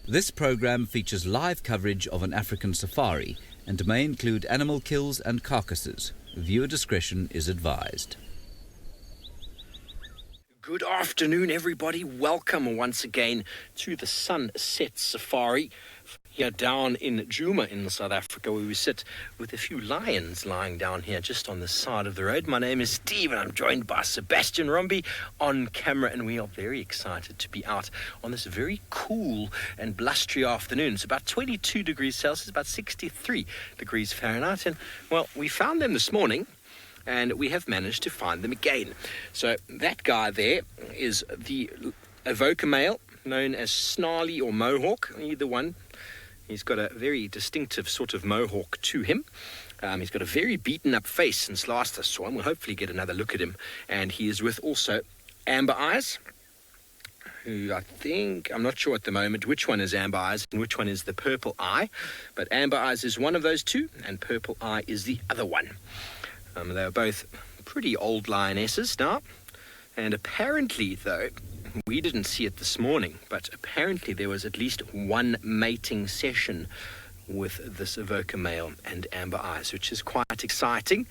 This program features live coverage of an African safari and may include animal kills and carcasses. Viewer discretion is advised. Good afternoon, everybody. Welcome once again to the Sunset Safari here down in Juma in South Africa, where we sit with a few lions lying down here just on the side of the road. My name is Steve and I'm joined by Sebastian Romby on camera, and we are very excited to be out on this very cool and blustery afternoon. It's about 22 degrees Celsius, about 63 degrees Fahrenheit, and well, we found them this morning and we have managed to find them again. So that guy there is the evoker male, known as Snarly or Mohawk, either one. He's got a very distinctive sort of mohawk to him. He's got a very beaten up face since last I saw him. We'll hopefully get another look at him. And he is with also Amber Eyes, who I'm not sure at the moment which one is Amber Eyes and which one is the Purple Eye. But Amber Eyes is one of those two and Purple Eye is the other one. They are both pretty old lionesses now. And apparently, though, we didn't see it this morning, but apparently there was at least one mating session with this evoker male and Amber Eyes, which is quite exciting.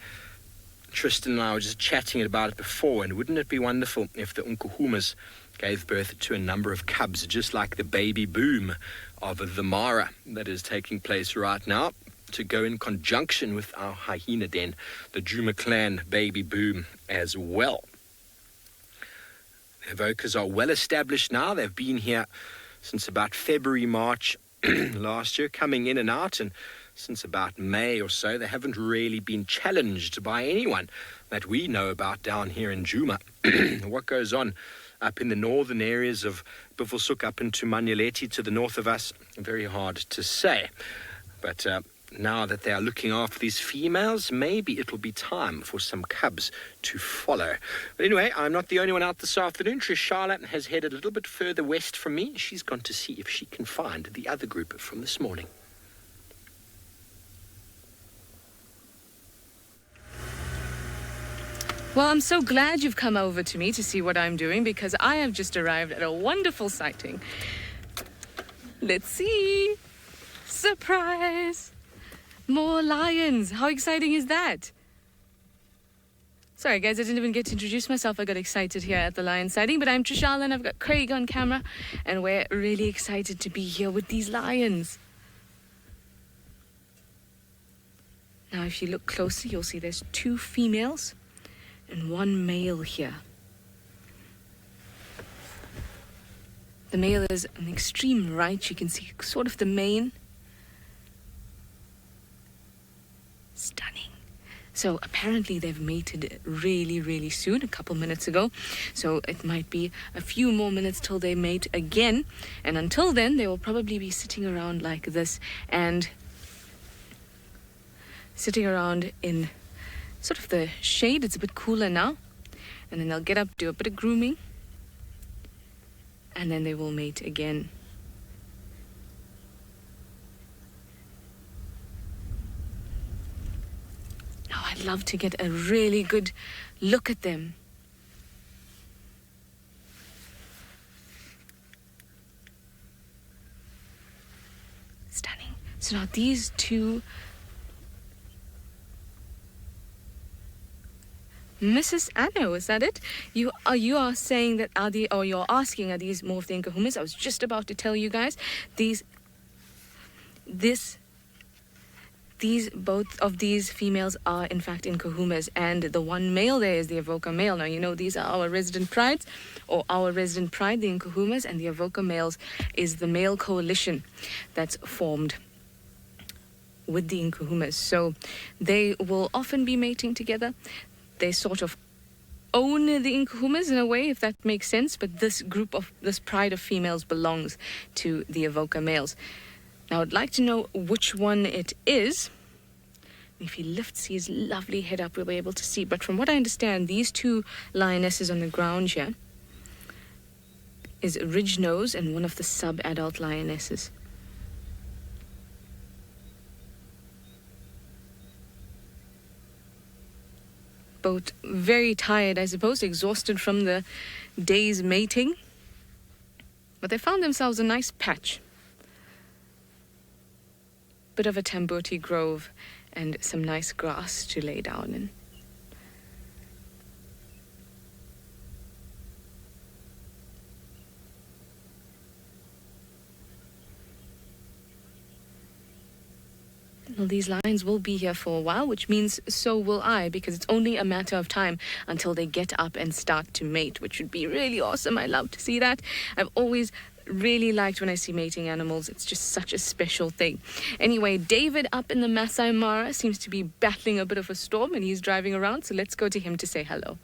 Tristan and I were just chatting about it before, and wouldn't it be wonderful if the Nkuhumas gave birth to a number of cubs, just like the baby boom of the Mara that is taking place right now, to go in conjunction with our hyena den, the Juma clan baby boom as well. The evokers are well established now. They've been here since about February, March last year, coming in and out, and since about May or so, they haven't really been challenged by anyone that we know about down here in Juma. What goes on up in the northern areas of Buffelshoek up into Manyeleti to the north of us, very hard to say. But now that they are looking after these females, maybe it'll be time for some cubs to follow. But anyway, I'm not the only one out this afternoon. Trishala has headed a little bit further west from me. She's gone to see if she can find the other group from this morning. Well, I'm so glad you've come over to me to see what I'm doing, because I have just arrived at a wonderful sighting. Let's see. Surprise! More lions. How exciting is that? Sorry, guys, I didn't even get to introduce myself. I got excited here at the lion sighting, but I'm Trishala and I've got Craig on camera, and we're really excited to be here with these lions. Now, if you look closely, you'll see there's two females and one male here. The male is on the extreme right. You can see sort of the mane. Stunning. So apparently they've mated really, really soon, a couple minutes ago. So it might be a few more minutes till they mate again. And until then, they will probably be sitting around like this and sitting around in sort of the shade. It's a bit cooler now. And then they'll get up, do a bit of grooming, and then they will mate again. I'd love to get a really good look at them. Stunning. So now these two, Mrs. Anno, is that it? You are saying that you're asking, are these more of the Nkuhumas? I was just about to tell you guys, both of these females are in fact Nkuhumas, and the one male there is the evoker male. Now, you know, these are our resident prides, or our resident pride, the Nkuhumas, and the evoker males is the male coalition that's formed with the Nkuhumas. So they will often be mating together. They sort of own the Nkuhumas in a way, if that makes sense, but this pride of females belongs to the evoker males. Now, I'd like to know which one it is. If he lifts his lovely head up, we'll be able to see. But from what I understand, these two lionesses on the ground here is Ridge Nose and one of the sub-adult lionesses. Both very tired, I suppose, exhausted from the day's mating. But they found themselves a nice patch. bit of a tamboti grove and some nice grass to lay down in. Well, these lions will be here for a while, which means so will I, because it's only a matter of time until they get up and start to mate, which would be really awesome. I love to see that. I've always really liked when I see mating animals. It's just such a special thing. Anyway, David up in the Maasai Mara seems to be battling a bit of a storm and he's driving around, so let's go to him to say hello.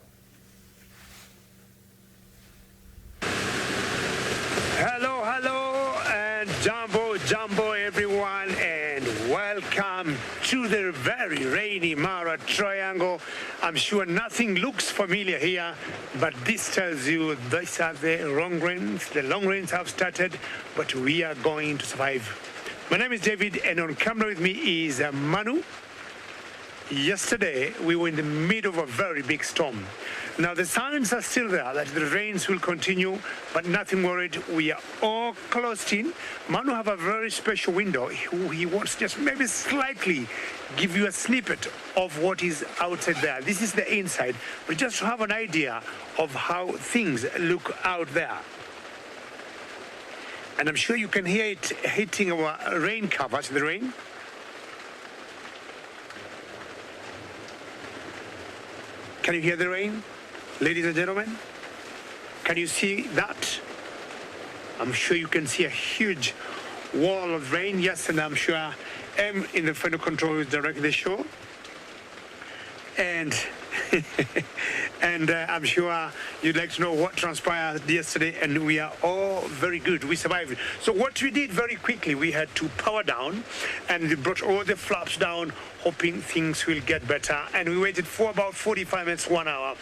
Hello, and jumbo everyone, and welcome to the very rainy Mara Triangle. I'm sure nothing looks familiar here, but this tells you these are the long rains. The long rains have started, but we are going to survive. My name is David, and on camera with me is Manu. Yesterday, we were in the middle of a very big storm. Now, the signs are still there that the rains will continue, but nothing worried. We are all closed in. Manu have a very special window. He wants just maybe slightly give you a snippet of what is outside there. This is the inside, but just to have an idea of how things look out there. And I'm sure you can hear it hitting our rain covers, the rain. Can you hear the rain? Ladies and gentlemen, can you see that? I'm sure you can see a huge wall of rain. Yes, and I'm sure M in the final control is directing the show. And I'm sure you'd like to know what transpired yesterday, and we are all very good. We survived. So what we did very quickly, we had to power down, and we brought all the flaps down, hoping things will get better. And we waited for about 45 minutes, 1 hour,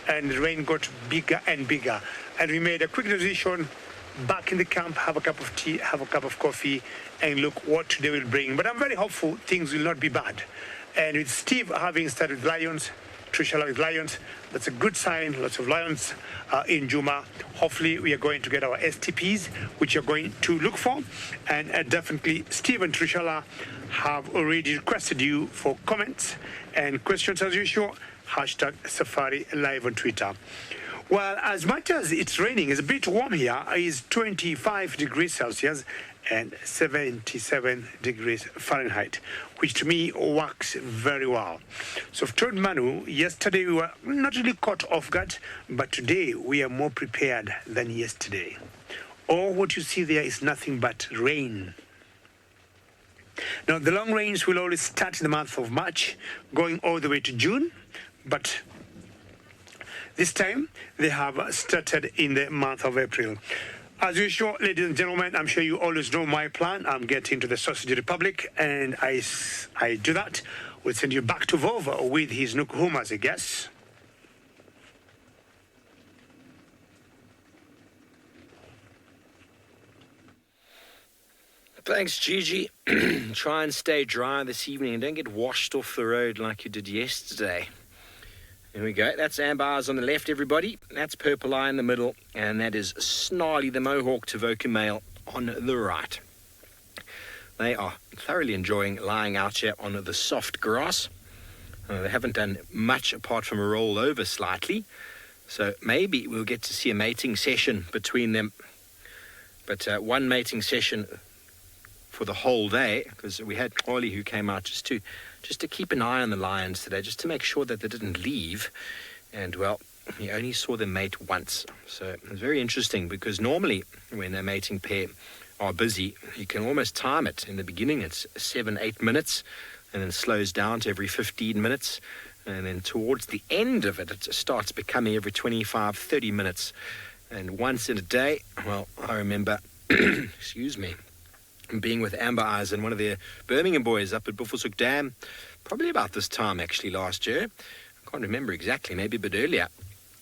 and the rain got bigger and bigger. And we made a quick decision, back in the camp, have a cup of tea, have a cup of coffee, and look what today will bring. But I'm very hopeful things will not be bad. And with Steve having started with lions, Trisha with lions, that's a good sign. Lots of lions in Juma. Hopefully we are going to get our STPs, which you're going to look for. And definitely Steve and Trisha have already requested you for comments and questions as usual. Hashtag Safari Live on Twitter. Well, as much as it's raining, it's a bit warm here. It's 25 degrees Celsius and 77 degrees Fahrenheit, which to me works very well. So I've told Manu, yesterday we were not really caught off guard, but today we are more prepared than yesterday. All what you see there is nothing but rain. Now, the long rains will always start in the month of March, going all the way to June, but this time they have started in the month of April. As usual, ladies and gentlemen, I'm sure you always know my plan. I'm getting to the Sausage Republic, and I do that. We'll send you back to Vova with his Nukuhuma as a guest. Thanks, Gigi. Try and stay dry this evening and don't get washed off the road like you did yesterday. There we go. That's Amber Eyes on the left, everybody. That's Purple Eye in the middle. And that is Snarly the Mohawk Tavoca male on the right. They are thoroughly enjoying lying out here on the soft grass. They haven't done much apart from roll over slightly. So maybe we'll get to see a mating session between them. But one mating session for the whole day, because we had Ollie who came out just to keep an eye on the lions today, just to make sure that they didn't leave. And well, he only saw them mate once. So it's very interesting, because normally when a mating pair are busy, you can almost time it. In the beginning it's 7-8 minutes, and then slows down to every 15 minutes, and then towards the end of it, it starts becoming every 25-30 minutes. And once in a day, well, I remember excuse me, being with Amber Eyes and one of the Birmingham boys up at Buffelshoek Dam, probably about this time actually last year. I can't remember exactly, maybe a bit earlier.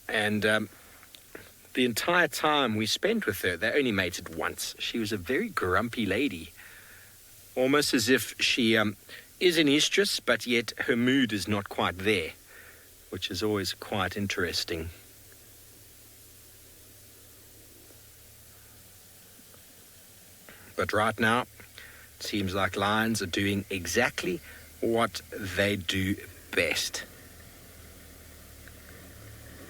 And the entire time we spent with her, they only mated once. She was a very grumpy lady, almost as if she is an estrus, but yet her mood is not quite there, which is always quite interesting. But right now, Seems like lions are doing exactly what they do best.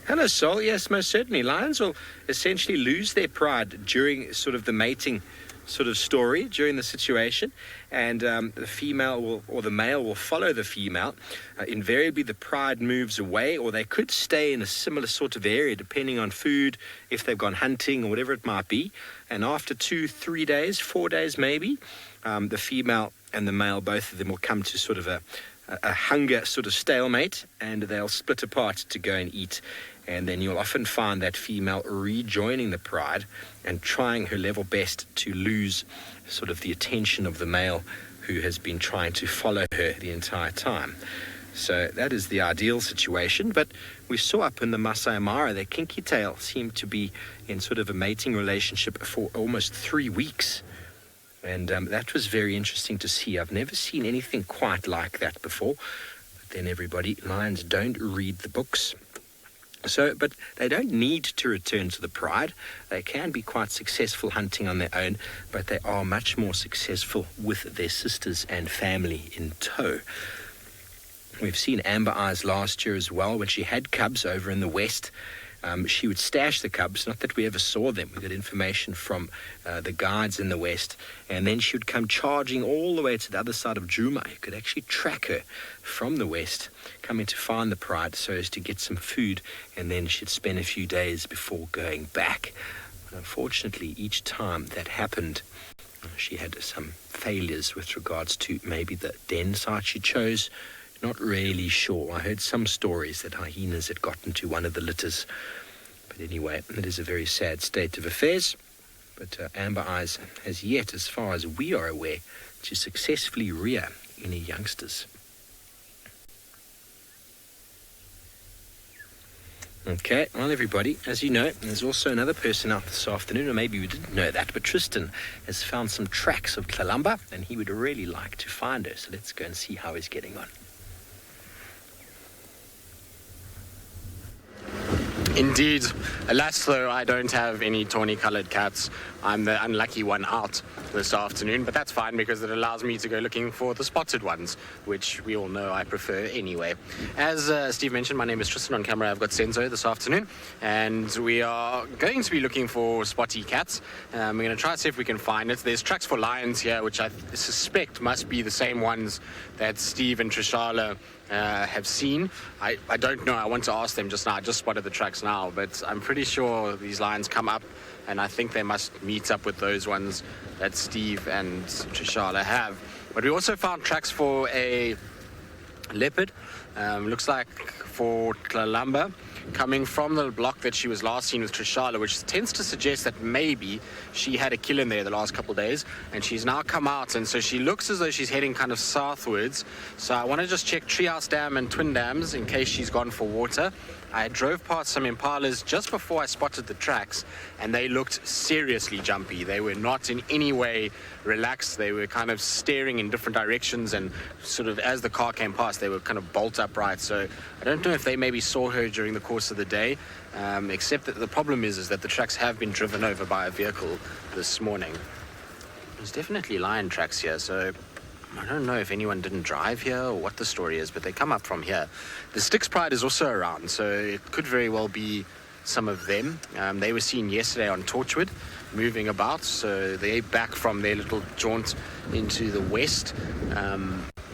Hello, Sol. Yes, most certainly. Lions will essentially lose their pride during sort of the mating sort of story, during the situation, and the female will, or the male will follow the female. Invariably, the pride moves away, or they could stay in a similar sort of area, depending on food, if they've gone hunting or whatever it might be. And after 2, 3 days, 4 days maybe, the female and the male, both of them will come to sort of a hunger sort of stalemate, and they'll split apart to go and eat. And then you'll often find that female rejoining the pride and trying her level best to lose sort of the attention of the male who has been trying to follow her the entire time. So that is the ideal situation. But we saw up in the Maasai Mara that kinky tail seemed to be in sort of a mating relationship for almost 3 weeks. And that was very interesting to see. I've never seen anything quite like that before. But then everybody, lions don't read the books. So, but they don't need to return to the pride. They can be quite successful hunting on their own, but they are much more successful with their sisters and family in tow. We've seen Amber Eyes last year as well when she had cubs over in the west. She would stash the cubs, not that we ever saw them. We got information from the guides in the west, and then she would come charging all the way to the other side of Juma. You could actually track her from the west, coming to find the pride so as to get some food, and then she'd spend a few days before going back. Unfortunately, each time that happened, she had some failures with regards to maybe the den site she chose. Not really sure. I heard some stories that hyenas had gotten to one of the litters. But anyway, it is a very sad state of affairs. But Amber Eyes has yet, as far as we are aware, to successfully rear any youngsters. Okay, well, everybody, as you know, there's also another person out this afternoon, or maybe you didn't know that, but Tristan has found some tracks of Tlalamba, and he would really like to find her. So let's go and see how he's getting on. Indeed. Alas, though, I don't have any tawny-coloured cats. I'm the unlucky one out this afternoon, but that's fine because it allows me to go looking for the spotted ones, which we all know I prefer anyway. As Steve mentioned, my name is Tristan. On camera, I've got Senzo this afternoon, and we are going to be looking for spotty cats. We're going to try to see if we can find it. There's tracks for lions here, which I suspect must be the same ones that Steve and Trishala have seen. I don't know. I want to ask them just now. I just spotted the tracks now, but I'm pretty sure these lions come up, and I think they must meet up with those ones that Steve and Trishala have. But we also found tracks for a leopard. Looks like for Tlalamba, coming from the block that she was last seen with Trishala, which tends to suggest that maybe she had a kill in there the last couple of days, and she's now come out, and so she looks as though she's heading kind of southwards. So I want to just check Treehouse Dam and Twin Dams in case she's gone for water. I drove past some impalas just before I spotted the tracks, and they looked seriously jumpy. They were not in any way relaxed. They were kind of staring in different directions, and sort of as the car came past, they were kind of bolt upright. So I don't know if they maybe saw her during the course of the day, except that the problem is that the tracks have been driven over by a vehicle this morning. There's definitely lion tracks here, so I don't know if anyone didn't drive here or what the story is, but they come up from here. The Styx Pride is also around, so it could very well be some of them. They were seen yesterday on Torchwood, moving about, so they're back from their little jaunt into the west.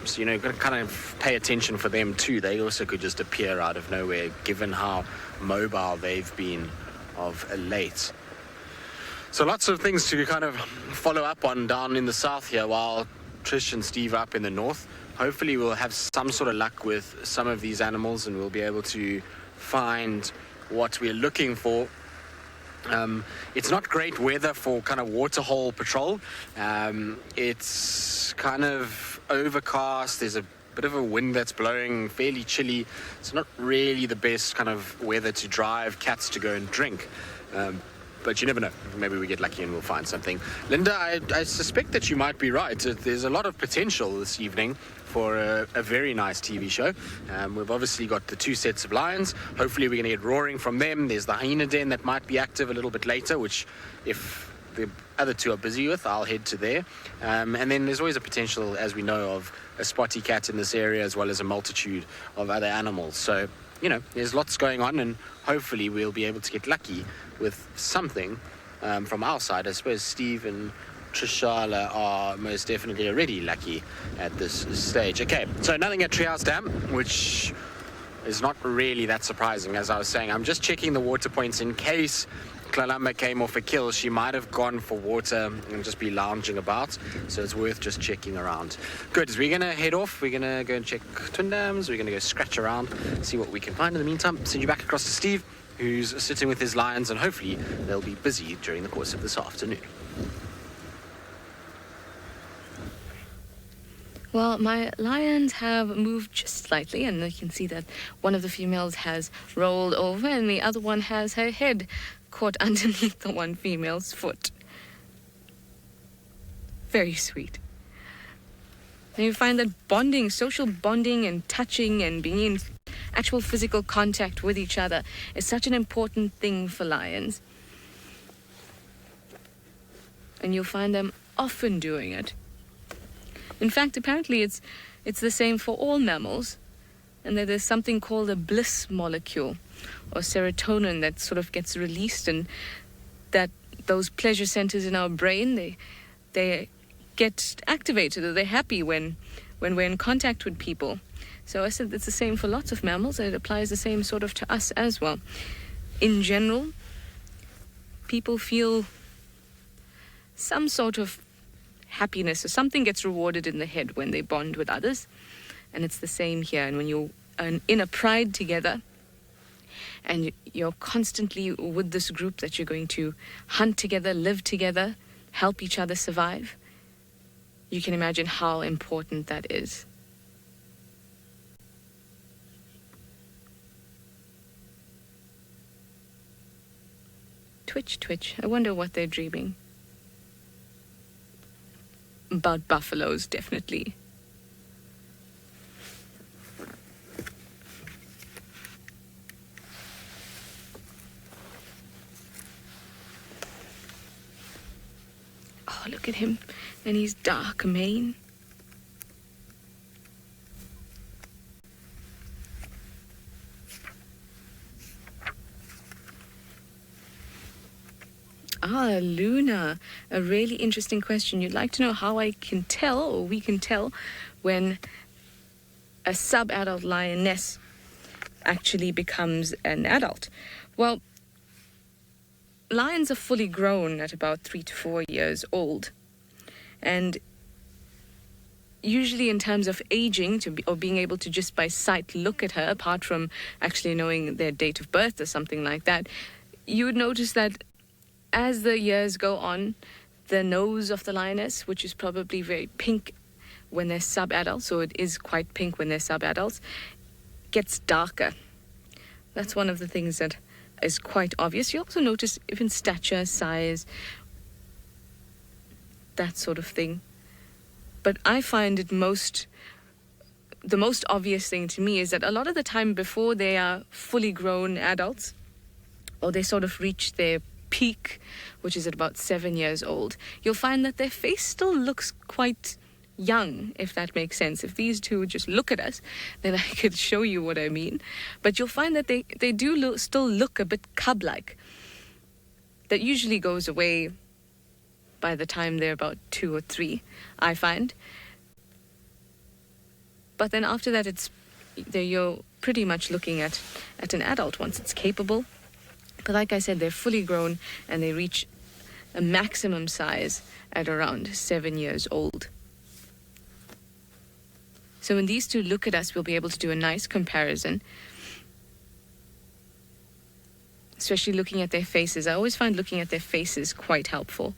So, you know, you've got to kind of pay attention for them too. They also could just appear out of nowhere, given how mobile they've been of late. So lots of things to kind of follow up on down in the south here, while Trish and Steve up in the north. Hopefully we'll have some sort of luck with some of these animals, and we'll be able to find what we're looking for. It's not great weather for kind of waterhole patrol. It's kind of overcast. There's a bit of a wind that's blowing, fairly chilly. It's not really the best kind of weather to drive cats to go and drink. But you never know. Maybe we get lucky and we'll find something. Linda, I suspect that you might be right. There's a lot of potential this evening for a very nice TV show. We've obviously got the 2 sets of lions. Hopefully we're going to get roaring from them. There's the hyena den that might be active a little bit later, which, if the other two are busy with, I'll head to there. And then there's always a potential, as we know, of a spotty cat in this area, as well as a multitude of other animals. So, there's lots going on, and hopefully we'll be able to get lucky with something from our side. I suppose Steve and Trishala are most definitely already lucky at this stage. Okay, so nothing at Treehouse Dam, which is not really that surprising. As I was saying, I'm just checking the water points in case Klalamba came off a kill. She might have gone for water and just be lounging about, so it's worth just checking around. Good, as we're going to head off, we're going to go and check twin dams, we're going to go scratch around, see what we can find. In the meantime, send you back across to Steve, who's sitting with his lions, and hopefully they'll be busy during the course of this afternoon. Well, my lions have moved just slightly, and you can see that one of the females has rolled over and the other one has her head caught underneath the one female's foot. Very sweet. And you find that bonding, social bonding and touching and being in actual physical contact with each other is such an important thing for lions. And you'll find them often doing it. In fact, apparently it's the same for all mammals, and that there's something called a bliss molecule or serotonin that sort of gets released, and that those pleasure centers in our brain, they get activated, or they're happy when we're in contact with people. So I said it's the same for lots of mammals, and it applies the same sort of to us as well. In general, people feel some sort of happiness, or something gets rewarded in the head when they bond with others, and it's the same here. And when you're in a pride together and you're constantly with this group that you're going to hunt together, live together, help each other survive, you can imagine how important that is. Twitch, twitch. I wonder what they're dreaming. About buffaloes, definitely. Oh, look at him and his dark mane. Ah, Luna, a really interesting question. You'd like to know how I can tell, or we can tell, when a sub-adult lioness actually becomes an adult. Well, lions are fully grown at about 3 to 4 years old. And usually in terms of aging, or being able to just by sight look at her, apart from actually knowing their date of birth or something like that, you would notice that as the years go on, the nose of the lioness, which is probably very pink when they're sub-adults, so it is quite pink when they're sub-adults, gets darker. That's one of the things that is quite obvious. You also notice even stature, size, that sort of thing. But I find the most obvious thing to me is that a lot of the time before they are fully grown adults, or they sort of reach their peak, which is at about 7 years old, you'll find that their face still looks quite young, if that makes sense. If these two just look at us, then I could show you what I mean. But you'll find that they do still look a bit cub-like. That usually goes away by the time they're about 2 or 3, I find. But then after that, you're pretty much looking at an adult once it's capable. But like I said, they're fully grown and they reach a maximum size at around 7 years old. So when these two look at us, we'll be able to do a nice comparison, especially looking at their faces. I always find looking at their faces quite helpful.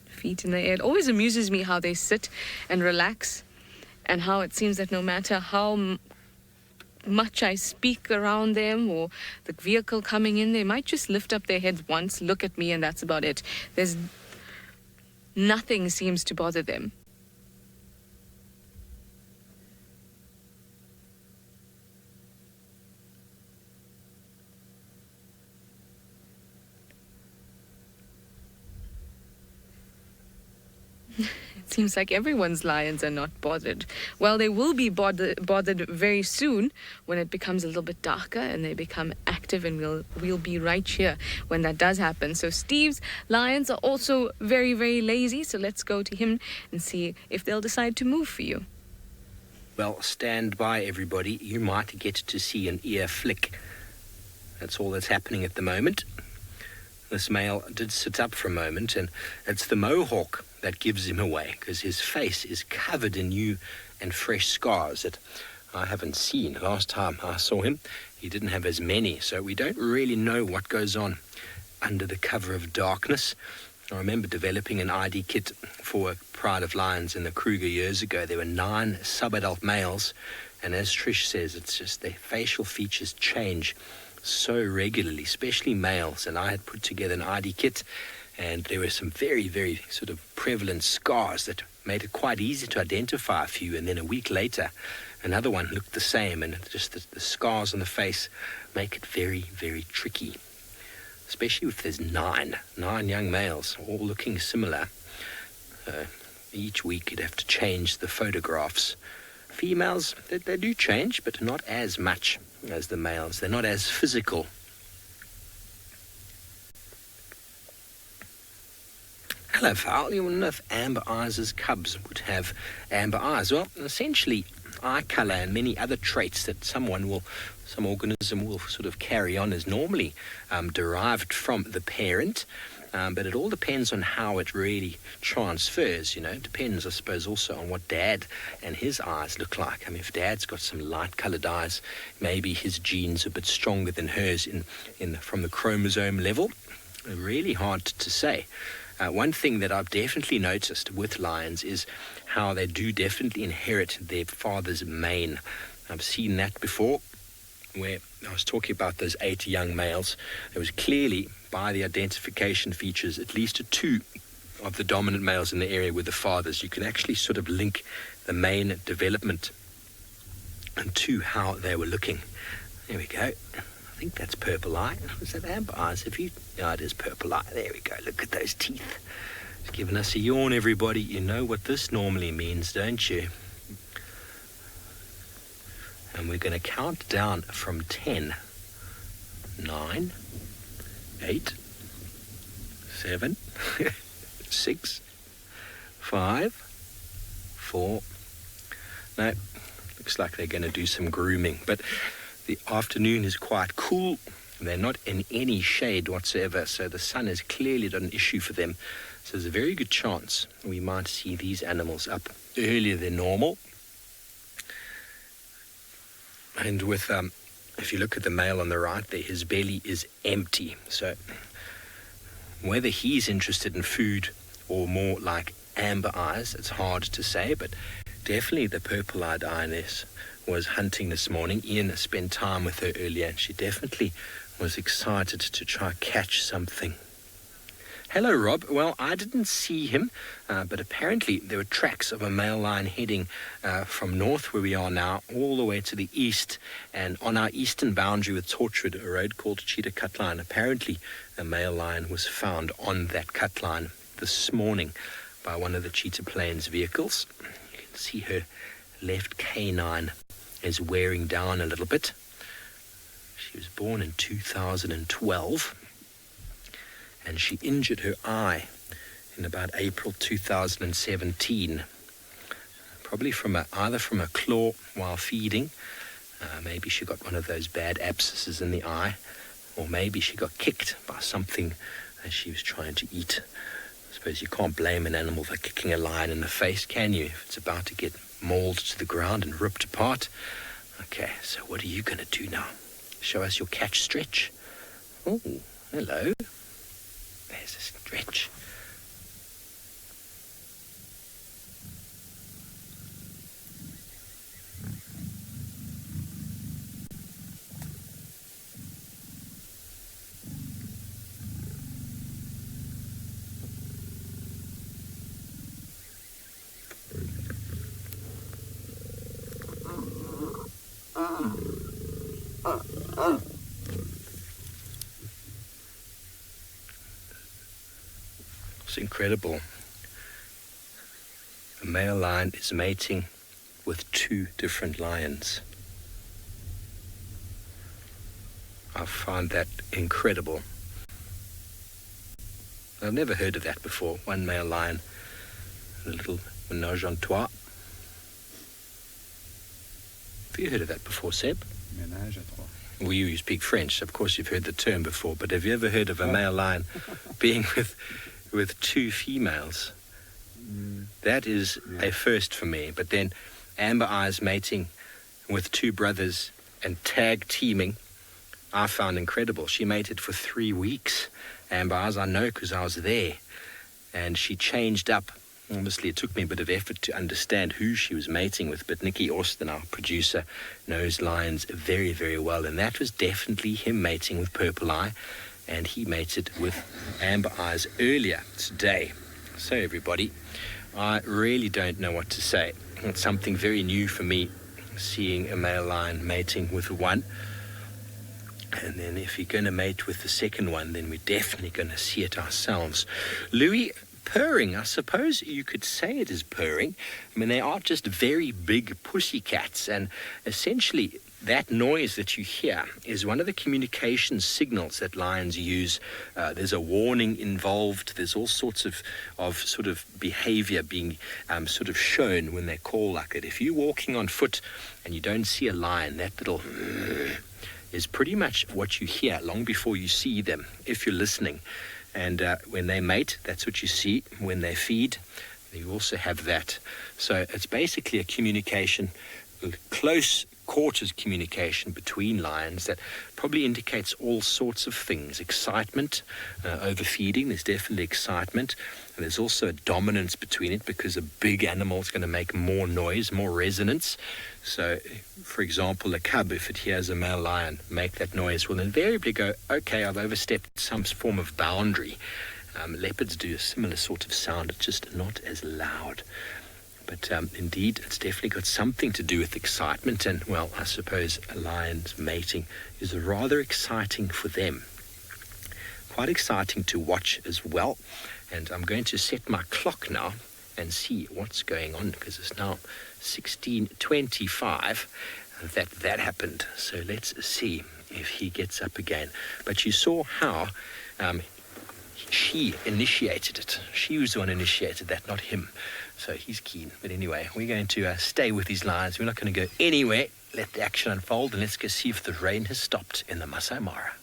Feet in the air. It always amuses me how they sit and relax, and how it seems that no matter how much I speak around them or the vehicle coming in, they might just lift up their heads once, look at me, and that's about it. Nothing seems to bother them. It seems like everyone's lions are not bothered. Well, they will be bothered very soon when it becomes a little bit darker and they become active, and we'll be right here when that does happen. So Steve's lions are also very, very lazy, so let's go to him and see if they'll decide to move for you. Well, stand by, everybody. You might get to see an ear flick. That's all that's happening at the moment. This male did sit up for a moment, and it's the mohawk that gives him away, because his face is covered in new and fresh scars that I haven't seen. Last time I saw him, he didn't have as many, so we don't really know what goes on under the cover of darkness. I remember developing an ID kit for Pride of Lions in the Kruger years ago. There were 9 subadult males, and as Trish says, it's just their facial features change so regularly, especially males. And I had put together an ID kit, and there were some very, very sort of prevalent scars that made it quite easy to identify a few. And then a week later, another one looked the same, and just the scars on the face make it very, very tricky. Especially if there's nine young males, all looking similar. Each week you'd have to change the photographs. Females, they do change, but not as much as the males. They're not as physical. Hello, Val. You wonder if Amber Eyes' cubs would have amber eyes. Well, essentially, eye colour and many other traits that some organism will sort of carry on is normally derived from the parent, but it all depends on how it really transfers. It depends, I suppose, also on what Dad and his eyes look like. I mean, if Dad's got some light-coloured eyes, maybe his genes are a bit stronger than hers from the chromosome level. Really hard to say. One thing that I've definitely noticed with lions is how they do definitely inherit their father's mane. I've seen that before, where I was talking about those 8 young males. It was clearly, by the identification features, at least 2 of the dominant males in the area were the fathers. You can actually sort of link the mane development and to how they were looking. There we go. I think that's purple eye. Is that amber eyes? No, it is purple eye. There we go. Look at those teeth. It's giving us a yawn, everybody. You know what this normally means, don't you? And we're going to count down from 10. 9, 8, 7, 6, 5, 4. No, looks like they're going to do some grooming. But the afternoon is quite cool. They're not in any shade whatsoever, so the sun is clearly not an issue for them. So there's a very good chance we might see these animals up earlier than normal. And with, if you look at the male on the right there, his belly is empty. So whether he's interested in food or more like amber eyes, it's hard to say, but definitely the purple-eyed lioness was hunting this morning. Ian spent time with her earlier, and she definitely was excited to try catch something. Hello, Rob. Well, I didn't see him, but apparently there were tracks of a male lion heading from north where we are now all the way to the east, and on our eastern boundary with Torchwood, a road called Cheetah Cut Line. Apparently a male lion was found on that cut line this morning by one of the Cheetah Plains vehicles. You can see her left canine is wearing down a little bit. She was born in 2012, and she injured her eye in about April 2017, probably either from a claw while feeding. Maybe she got one of those bad abscesses in the eye, or maybe she got kicked by something as she was trying to eat. I suppose you can't blame an animal for kicking a lion in the face, can you, if it's about to get mauled to the ground and ripped apart? Okay, so what are you going to do now? Show us your catch stretch. Oh, hello. There's a stretch. It's incredible male lion is mating with 2 different lions. I found that incredible. I've never heard of that before. One male lion, a little menage a trois. Have you heard of that before, Seb? Menage à trois. Well, you speak French. Of course, you've heard the term before, but have you ever heard of a male lion being with 2 females? That is a first for me. But then Amber Eyes mating with 2 brothers and tag teaming, I found incredible. She mated for 3 weeks. Amber Eyes, I know because I was there. And she changed up. Obviously, it took me a bit of effort to understand who she was mating with, but Nikki Austin, our producer, knows lions very, very well, and that was definitely him mating with Purple Eye, and he mated with Amber Eyes earlier today. So, everybody, I really don't know what to say. It's something very new for me, seeing a male lion mating with one. And then if you're going to mate with the second one, then we're definitely going to see it ourselves. Louis, purring, I suppose you could say it is purring. I mean, they are just very big pussycats, and essentially that noise that you hear is one of the communication signals that lions use. There's a warning involved. There's all sorts of sort of behavior being sort of shown when they call like it. If you're walking on foot and you don't see a lion, that little is pretty much what you hear long before you see them, if you're listening. And when they mate, that's what you see. When they feed, you also have that. So it's basically a communication, close quarters communication between lions that probably indicates all sorts of things. Excitement, overfeeding, there's definitely excitement. And there's also a dominance between it because a big animal is going to make more noise, more resonance. So, for example, a cub, if it hears a male lion make that noise, will invariably go, okay, I've overstepped some form of boundary. Leopards do a similar sort of sound, it's just not as loud. But indeed, it's definitely got something to do with excitement. And, well, I suppose a lion's mating is rather exciting for them. Quite exciting to watch as well. And I'm going to set my clock now and see what's going on, because it's now 16:25 that happened. So let's see if he gets up again. But you saw how she initiated it. She was the one who initiated that, not him. So he's keen. But anyway, we're going to stay with these lions. We're not going to go anywhere. Let the action unfold, and let's go see if the rain has stopped in the Maasai Mara.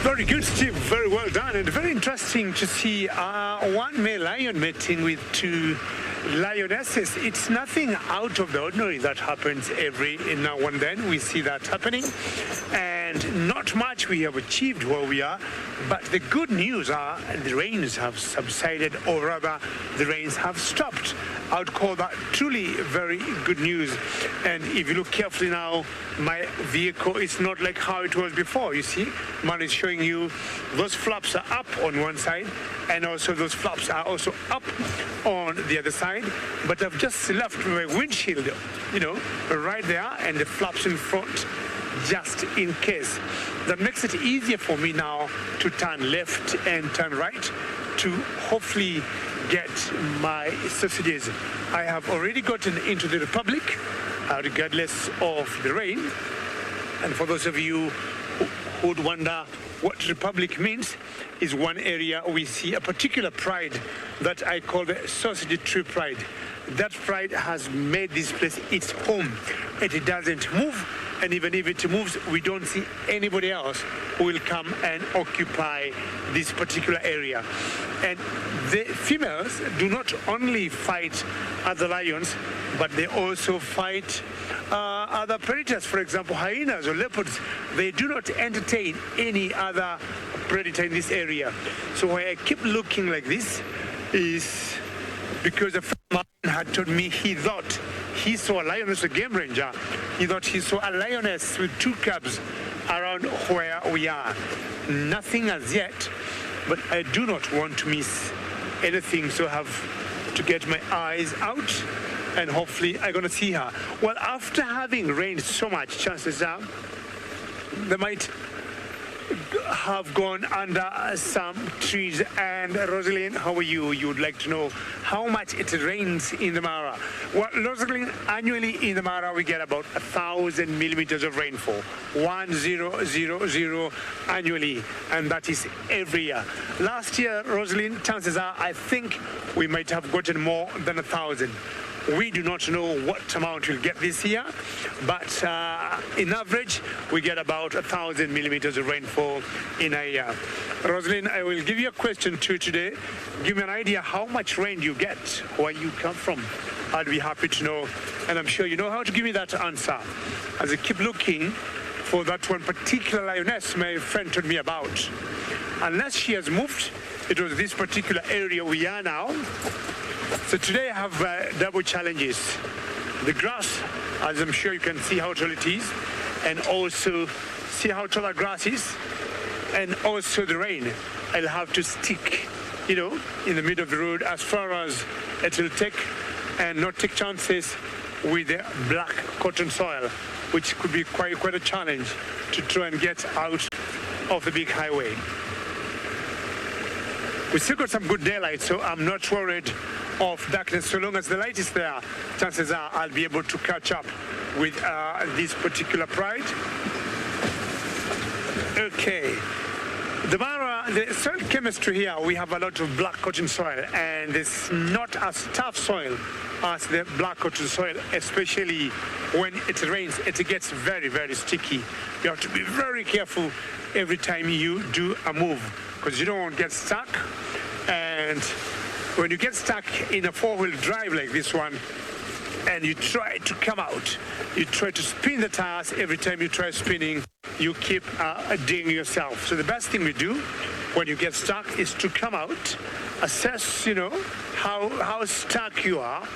Very good, Steve. Very well done. And very interesting to see one male lion mating with 2 lionesses. It's nothing out of the ordinary that happens every now and then. We see that happening. And not much we have achieved where we are. But the good news are the rains have subsided, or rather the rains have stopped. I would call that truly very good news. And if you look carefully now, my vehicle is not like how it was before. You see, mine is showing you those flaps are up on one side, and also those flaps are also up on the other side. But I've just left my windshield, right there, and the flaps in front, just in case. That makes it easier for me now to turn left and turn right to hopefully get my sausages. I have already gotten into the Republic, regardless of the rain. And for those of you who would wonder what Republic means, is one area we see a particular pride that I call the sausage tree pride. That pride has made this place its home. It doesn't move, and even if it moves, we don't see anybody else who will come and occupy this particular area. And the females do not only fight other lions, but they also fight other predators. For example, hyenas or leopards. They do not entertain any other predator in this area. So why I keep looking like this is because a friend of mine had told me he thought he saw a lioness, a game ranger. He thought he saw a lioness with 2 cubs around where we are. Nothing as yet, but I do not want to miss anything, so I have to get my eyes out, and hopefully I'm going to see her. Well, after having rained so much, chances are there might have gone under some trees. And Rosalind, how are you? You would like to know how much it rains in the Mara. Well, Rosalind, annually in the Mara we get about 1,000 millimeters of rainfall. 1,000 annually, and that is every year. Last year, Rosalind, chances are I think we might have gotten more than 1,000. We do not know what amount we'll get this year, but in average, we get about 1,000 millimeters of rainfall in a year. Rosalind, I will give you a question too today. Give me an idea how much rain you get where you come from. I'd be happy to know, and I'm sure you know how to give me that answer. As I keep looking for that one particular lioness my friend told me about. Unless she has moved, it was this particular area we are now. So today I have double challenges. The grass, as I'm sure you can see how tall it is, and also see how tall the grass is, and also the rain. I'll have to stick, in the middle of the road as far as it will take, and not take chances with the black cotton soil, which could be quite a challenge to try and get out of the big highway. We still got some good daylight, so I'm not worried of darkness. So long as the light is there, chances are I'll be able to catch up with this particular pride. Okay. The Mara, the soil chemistry here, we have a lot of black cotton soil, and it's not as tough soil as the black cotton soil, especially when it rains. It gets very, very sticky. You have to be very careful every time you do a move, because you don't want to get stuck. And when you get stuck in a four-wheel drive like this one, and you try to come out, you try to spin the tires. Every time you try spinning, you keep dinging yourself. So the best thing we do when you get stuck is to come out, assess, how stuck you are,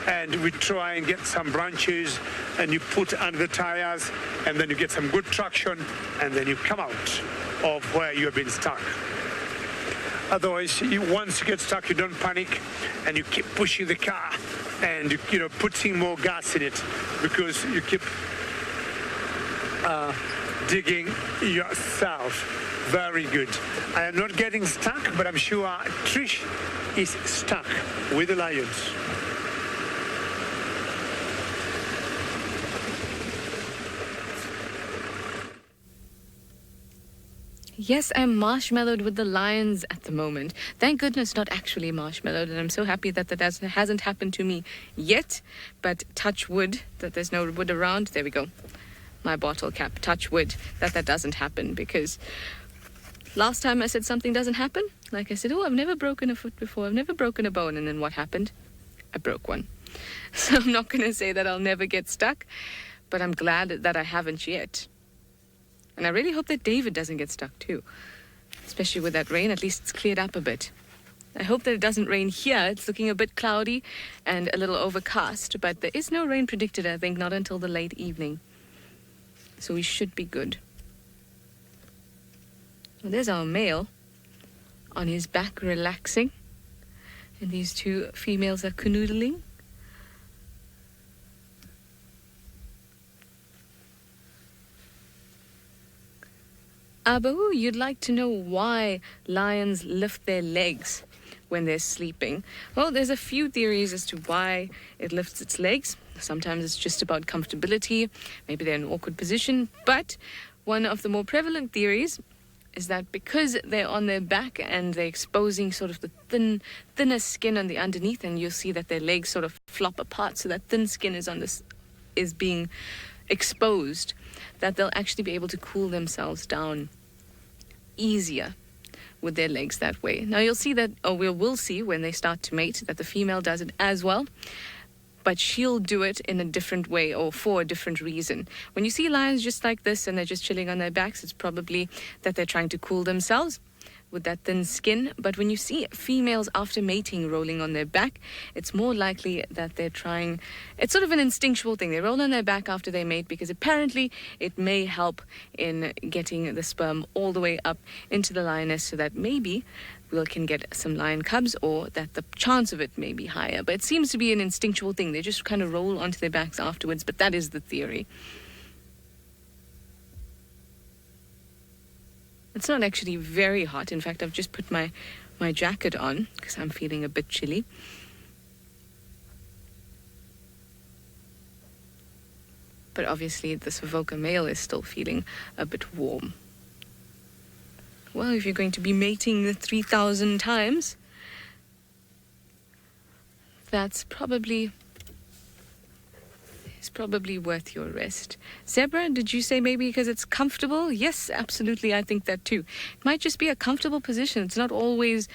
and we try and get some branches, and you put under the tires, and then you get some good traction, and then you come out of where you have been stuck. Otherwise, once you get stuck, you don't panic, and you keep pushing the car, and you putting more gas in it, because you keep digging yourself. Very good. I am not getting stuck, but I'm sure Trish is stuck with the lions. Yes, I'm marshmallowed with the lions at the moment. Thank goodness not actually marshmallowed, and I'm so happy that hasn't happened to me yet. But touch wood, that there's no wood around. There we go. My bottle cap. Touch wood, that doesn't happen, because last time I said something doesn't happen, like I said, I've never broken a foot before, I've never broken a bone, and then what happened? I broke one. So I'm not going to say that I'll never get stuck, but I'm glad that I haven't yet. And I really hope that David doesn't get stuck too, especially with that rain. At least it's cleared up a bit. I hope that it doesn't rain here. It's looking a bit cloudy and a little overcast, but there is no rain predicted, I think, not until the late evening. So we should be good. Well, there's our male on his back relaxing, and these two females are canoodling. Abu, you'd like to know why lions lift their legs when they're sleeping. Well, there's a few theories as to why it lifts its legs. Sometimes it's just about comfortability. Maybe they're in an awkward position. But one of the more prevalent theories is that because they're on their back and they're exposing sort of the thinner skin on the underneath, and you'll see that their legs sort of flop apart, so that thin skin is being exposed, that they'll actually be able to cool themselves down easier with their legs that way. Now you'll see that, or we'll see when they start to mate, that the female does it as well, but she'll do it in a different way or for a different reason. When you see lions just like this and they're just chilling on their backs, it's probably that they're trying to cool themselves with that thin skin. But when you see females after mating rolling on their back, it's more likely that they're trying, it's sort of an instinctual thing. They roll on their back after they mate because apparently it may help in getting the sperm all the way up into the lioness, so that maybe we can get some lion cubs, or that the chance of it may be higher. But it seems to be an instinctual thing. They just kind of roll onto their backs afterwards, but that is the theory. It's not actually very hot. In fact, I've just put my jacket on because I'm feeling a bit chilly. But obviously this Avoca male is still feeling a bit warm. Well, if you're going to be mating 3,000 times, that's probably worth your rest. Zebra, did you say maybe because it's comfortable? Yes, absolutely, I think that too. It might just be a comfortable position. It's not always,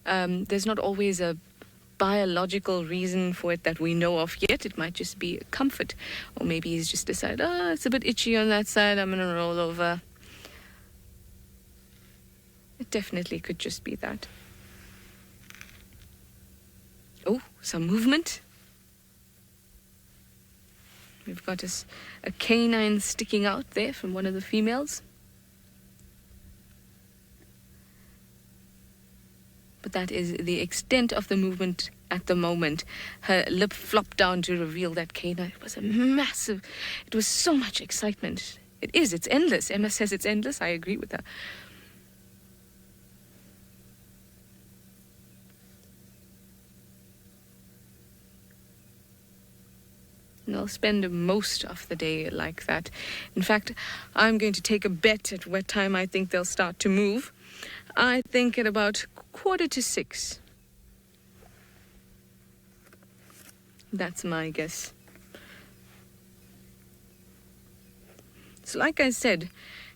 there's not always a biological reason for it that we know of yet. It might just be comfort. Or maybe he's just decided, it's a bit itchy on that side, I'm going to roll over. It definitely could just be that. Oh, some movement. We've got a canine sticking out there from one of the females. But that is the extent of the movement at the moment. Her lip flopped down to reveal that canine. It was it was so much excitement. It's endless. Emma says it's endless. I agree with her. And I'll spend most of the day like that. In fact, I'm going to take a bet at what time I think they'll start to move. I think at about 5:45. That's my guess. So like I said,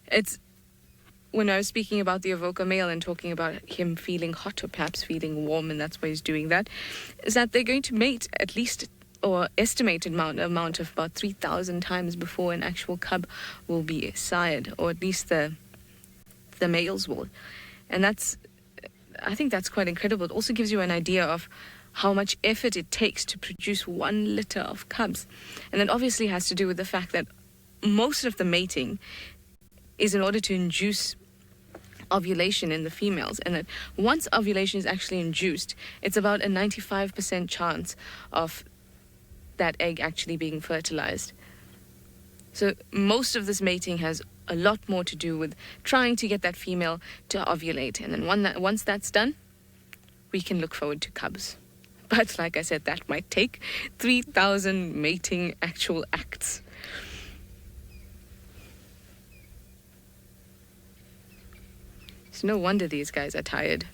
it's when I was speaking about the Avoca male and talking about him feeling hot or perhaps feeling warm, and that's why he's doing that, is that they're going to mate at least or estimated amount of about 3,000 times before an actual cub will be sired, or at least the males will. And I think that's quite incredible. It also gives you an idea of how much effort it takes to produce 1 litter of cubs. And that obviously has to do with the fact that most of the mating is in order to induce ovulation in the females, and that once ovulation is actually induced, it's about a 95% chance of that egg actually being fertilized. So most of this mating has a lot more to do with trying to get that female to ovulate, and then once that's done, we can look forward to cubs. But like I said, that might take 3,000 mating actual acts. It's no wonder these guys are tired.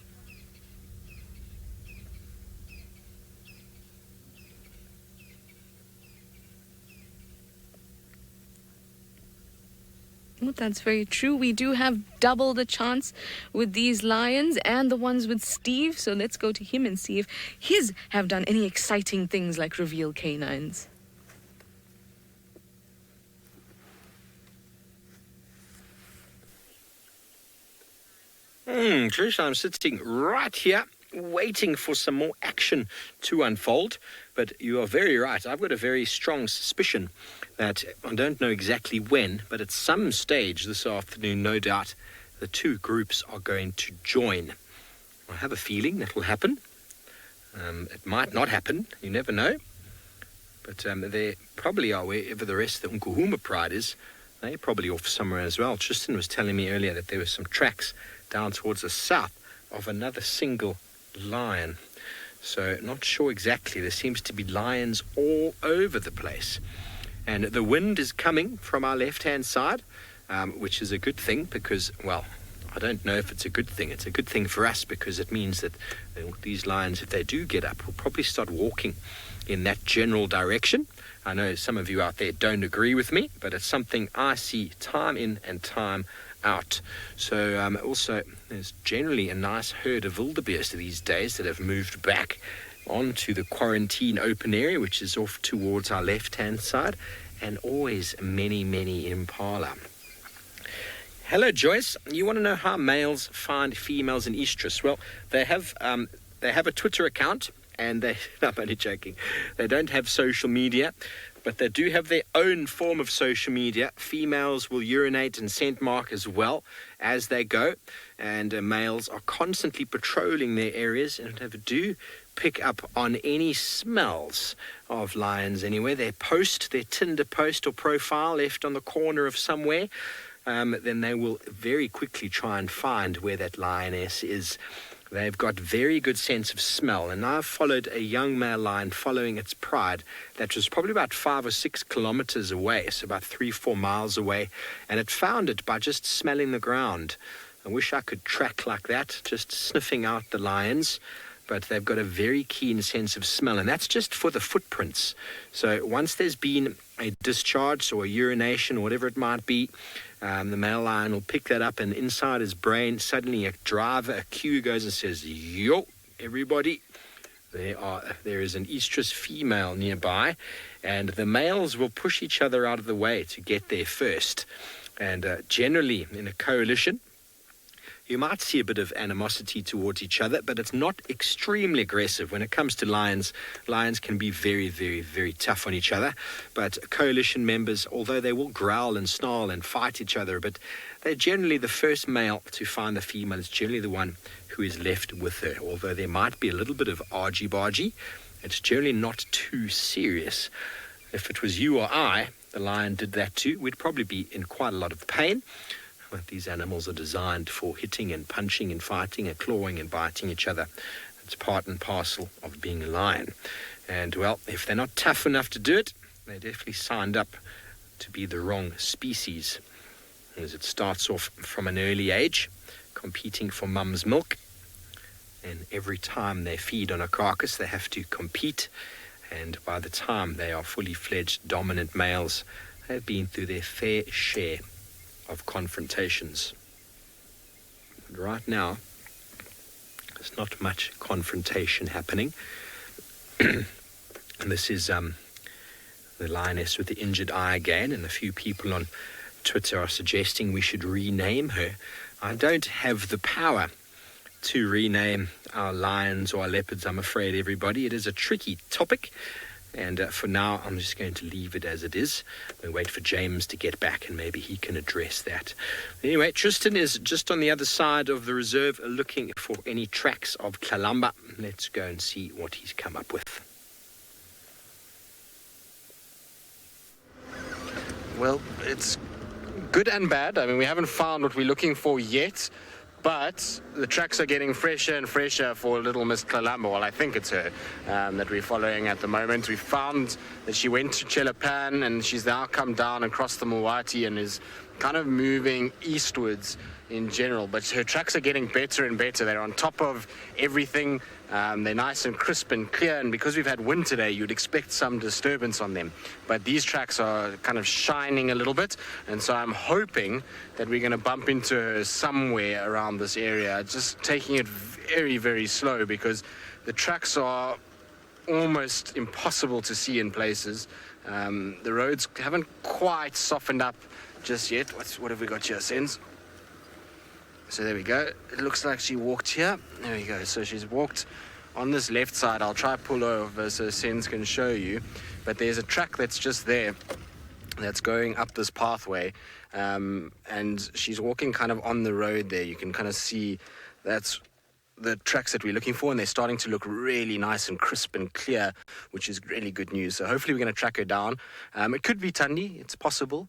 Well, that's very true. We do have double the chance with these lions and the ones with Steve. So let's go to him and see if his have done any exciting things like reveal canines. Trish, I'm sitting right here waiting for some more action to unfold. But you are very right. I've got a very strong suspicion that I don't know exactly when, but at some stage this afternoon, no doubt, the two groups are going to join. I have a feeling that will happen. It might not happen. You never know. But they probably are wherever the rest of the Nkuhuma pride is. They're probably off somewhere as well. Tristan was telling me earlier that there were some tracks down towards the south of another single lion. So not sure exactly. There seems to be lions all over the place. And the wind is coming from our left-hand side, which is a good thing because, well, I don't know if it's a good thing. It's a good thing for us because it means that these lions, if they do get up, will probably start walking in that general direction. I know some of you out there don't agree with me, but it's something I see time in and time out. So also there's generally a nice herd of wildebeest these days that have moved back onto the quarantine open area, which is off towards our left-hand side, and always many, many impala. Hello, Joyce. You want to know how males find females in estrus? Well, they have a Twitter account, and I'm only joking. They don't have social media, but they do have their own form of social media. Females will urinate and scent mark as well as they go, and males are constantly patrolling their areas and do pick up on any smells of lions anywhere. Their Tinder post or profile left on the corner of somewhere then they will very quickly try and find where that lioness is. They've got very good sense of smell, and I've followed a young male lion following its pride that was probably about 5 or 6 kilometers away, so about 3-4 miles away, and it found it by just smelling the ground. I wish I could track like that, just sniffing out the lions, but they've got a very keen sense of smell, and that's just for the footprints. So once there's been a discharge or a urination or whatever it might be, the male lion will pick that up, and inside his brain, suddenly a cue goes and says, "Yo, everybody, there is an estrus female nearby," and the males will push each other out of the way to get there first. And generally, in a coalition, you might see a bit of animosity towards each other, but it's not extremely aggressive. When it comes to lions, lions can be very, very, very tough on each other. But coalition members, although they will growl and snarl and fight each other, but they're generally the first male to find the female is generally the one who is left with her. Although there might be a little bit of argy-bargy, it's generally not too serious. If it was you or I, the lion did that too, we'd probably be in quite a lot of pain. But these animals are designed for hitting and punching and fighting and clawing and biting each other. It's part and parcel of being a lion. And, well, if they're not tough enough to do it, they definitely signed up to be the wrong species. As it starts off from an early age, competing for mum's milk. And every time they feed on a carcass, they have to compete. And by the time they are fully fledged dominant males, they've been through their fair share of confrontations. But right now, there's not much confrontation happening. And this is the lioness with the injured eye again, and a few people on Twitter are suggesting we should rename her. I don't have the power to rename our lions or our leopards, I'm afraid, everybody. It is a tricky topic. And for now, I'm just going to leave it as it is. We'll wait for James to get back and maybe he can address that. Anyway, Tristan is just on the other side of the reserve looking for any tracks of Kalamba. Let's go and see what he's come up with. Well, it's good and bad. I mean, we haven't found what we're looking for yet. But the tracks are getting fresher and fresher for little Miss Kalamba. Well, I think it's her that we're following at the moment. We found that she went to Chelapan and she's now come down across the Mawati and is kind of moving eastwards in general. But her tracks are getting better and better. They're on top of everything. They're nice and crisp and clear. And because we've had wind today, you'd expect some disturbance on them. But these tracks are kind of shining a little bit. And so I'm hoping that we're going to bump into her somewhere around this area. Just taking it very, very slow because the tracks are almost impossible to see in places. The roads haven't quite softened up just yet. What have we got here, Sens? So there we go. It looks like she walked here. There we go. So she's walked on this left side. I'll try pull over so Sens can show you. But there's a track that's just there that's going up this pathway. And she's walking kind of on the road there. You can kind of see that's the tracks that we're looking for, and they're starting to look really nice and crisp and clear, which is really good news. So hopefully we're going to track her down. It could be Tandy. It's possible.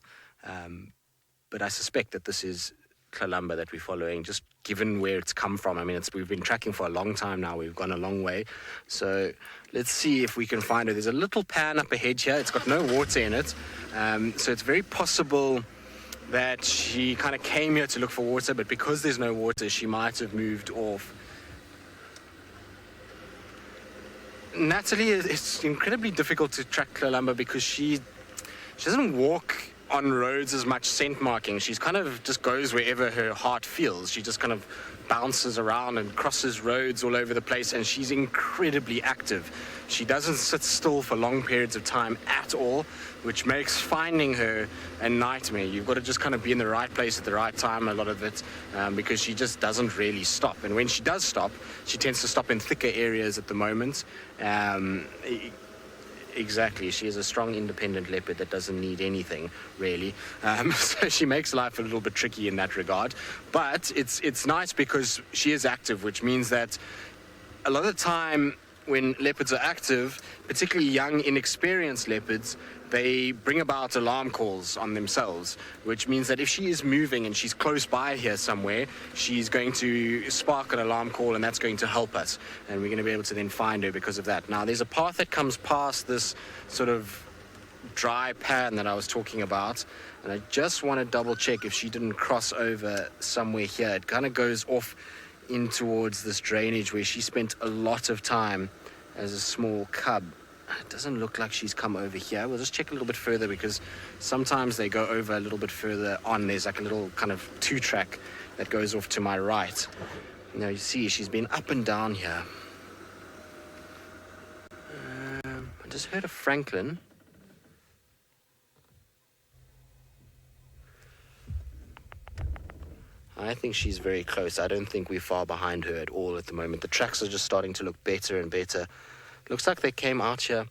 But I suspect that this is Kalamba that we're following, just given where it's come from. I mean, we've been tracking for a long time now. We've gone a long way. So let's see if we can find her. There's a little pan up ahead here. It's got no water in it. So it's very possible that she kind of came here to look for water, but because there's no water, she might have moved off. Natalie, it's incredibly difficult to track Kalamba because she doesn't walk on roads as much scent marking. She's kind of just goes wherever her heart feels. She just kind of bounces around and crosses roads all over the place, and she's incredibly active. She doesn't sit still for long periods of time at all, which makes finding her a nightmare. You've got to just kind of be in the right place at the right time a lot of it, because she just doesn't really stop. And when she does stop, she tends to stop in thicker areas at the moment. Exactly. She is a strong, independent leopard that doesn't need anything, really. So she makes life a little bit tricky in that regard. But it's nice because she is active, which means that a lot of the time when leopards are active, particularly young, inexperienced leopards, they bring about alarm calls on themselves, which means that if she is moving and she's close by here somewhere, she's going to spark an alarm call, and that's going to help us. And we're going to be able to then find her because of that. Now, there's a path that comes past this sort of dry pan that I was talking about, and I just want to double check if she didn't cross over somewhere here. It kind of goes off in towards this drainage where she spent a lot of time as a small cub. It doesn't look like she's come over here. We'll just check a little bit further, because sometimes they go over a little bit further on. There's like a little kind of 2-track that goes off to my right. Now you see she's been up and down here. I just heard a Franklin. I think she's very close. I don't think we're far behind her at all at the moment. The tracks are just starting to look better and better. Looks like they came out here.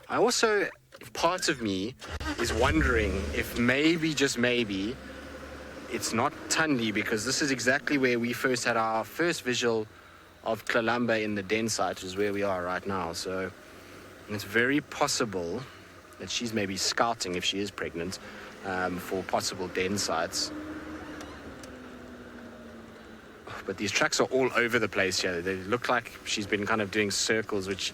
I also, part of me is wondering if maybe, just maybe, it's not Tandy, because this is exactly where we first had our first visual of Klalamba in the den site, which is where we are right now. So it's very possible that she's maybe scouting, if she is pregnant, for possible den sites. But these tracks are all over the place here. They look like she's been kind of doing circles, which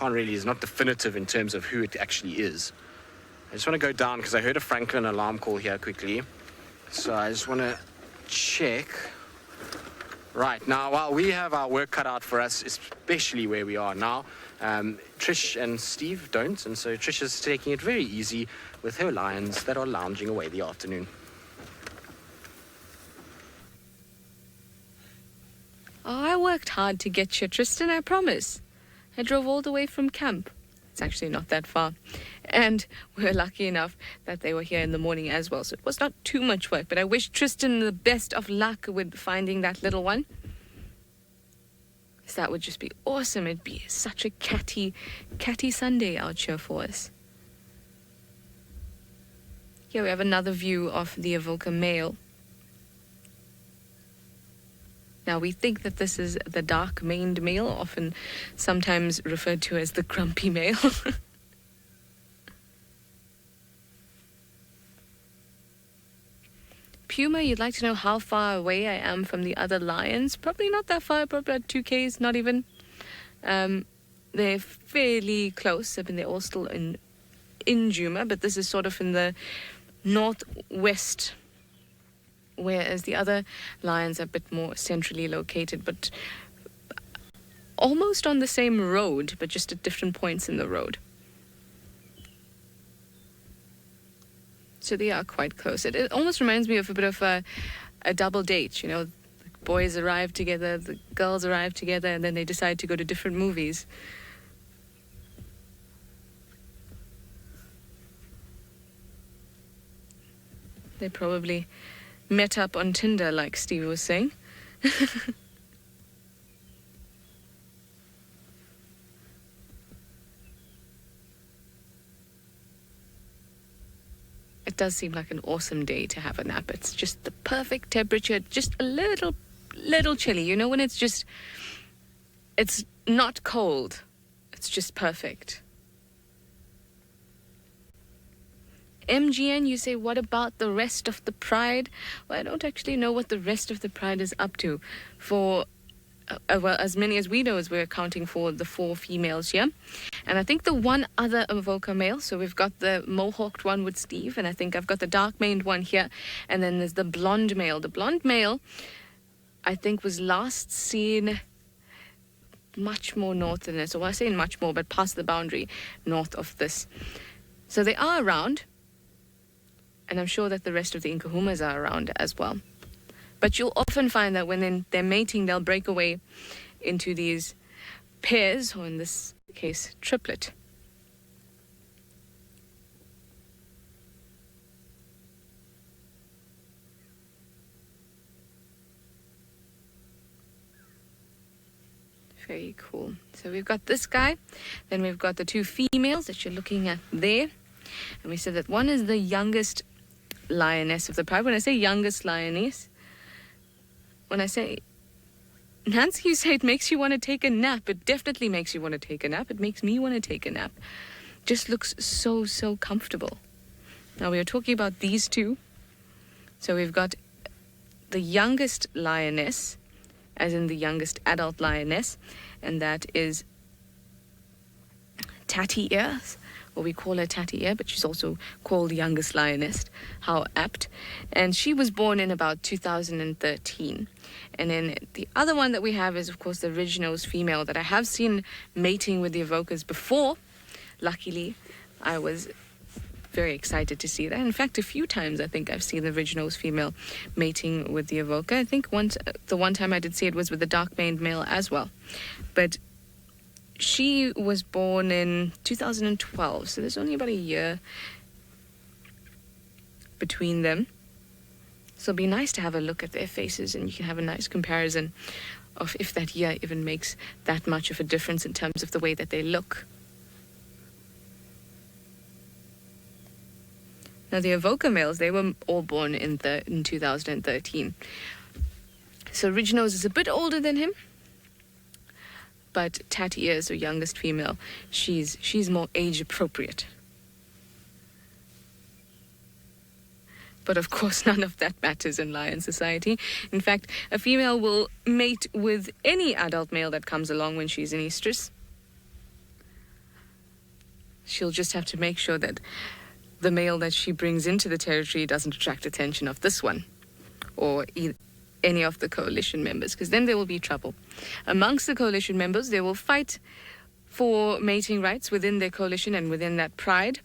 is not definitive in terms of who it actually is. I just want to go down because I heard a Franklin alarm call here quickly. So I just want to check. Right, now while we have our work cut out for us, especially where we are now, Trish and Steve don't, and so Trish is taking it very easy with her lions that are lounging away the afternoon. Oh, I worked hard to get you, Tristan, I promise. I drove all the way from camp. It's actually not that far. And we were lucky enough that they were here in the morning as well, so it was not too much work. But I wish Tristan the best of luck with finding that little one. So that would just be awesome. It'd be such a catty Sunday out here for us. Here we have another view of the Avoca male. Now, we think that this is the dark-maned male, often sometimes referred to as the grumpy male. Puma, you'd like to know how far away I am from the other lions? Probably not that far, probably about 2 km, not even. They're fairly close. I mean, they're all still in Juma, but this is sort of in the northwest, whereas the other lions are a bit more centrally located, but almost on the same road, but just at different points in the road. So they are quite close. It almost reminds me of a bit of a double date, you know. The boys arrive together, the girls arrive together, and then they decide to go to different movies. They probably met up on Tinder, like Steve was saying. It does seem like an awesome day to have a nap. It's just the perfect temperature, just a little chilly. You know, when it's not cold. It's just perfect. MGN, you say, what about the rest of the pride? Well, I don't actually know what the rest of the pride is up to. For, well, as many as we know, as we're accounting for the 4 females here. And I think the one other Avoca male, so we've got the mohawked one with Steve, and I think I've got the dark-maned one here, and then there's the blonde male. The blonde male, I think, was last seen much more north than this. So I say much more, but past the boundary north of this. So they are around. And I'm sure that the rest of the Nkuhumas are around as well. But you'll often find that when they're mating, they'll break away into these pairs, or in this case, triplet. Very cool. So we've got this guy. Then we've got the 2 females that you're looking at there. And we said that one is the youngest lioness of the pride. When I say youngest lioness, when I say, Nancy, you say it makes you want to take a nap. It definitely makes you want to take a nap. It makes me want to take a nap. just looks so comfortable. Now we are talking about these two. So we've got the youngest lioness, as in the youngest adult lioness, and that is Tatty Ears, or we call her Tatty Ear, but she's also called the youngest lioness. How apt. And she was born in about 2013. And then the other one that we have is, of course, the ridge-nosed female that I have seen mating with the evokers before. Luckily, I was very excited to see that. In fact, a few times I think I've seen the ridge-nosed female mating with the evoker. I think the one time I did see it was with the dark-maned male as well. But she was born in 2012, so there's only about a year between them. So it'll be nice to have a look at their faces, and you can have a nice comparison of if that year even makes that much of a difference in terms of the way that they look. Now, the evoker males, they were all born in 2013. So Ridge-Nose is a bit older than him, but Tatty Ears, or youngest female, she's more age appropriate. But of course, none of that matters in lion society. In fact, a female will mate with any adult male that comes along when she's in estrus. She'll just have to make sure that the male that she brings into the territory doesn't attract attention of this one, or any of the coalition members, because then there will be trouble. Amongst the coalition members, they will fight for mating rights within their coalition and within that pride,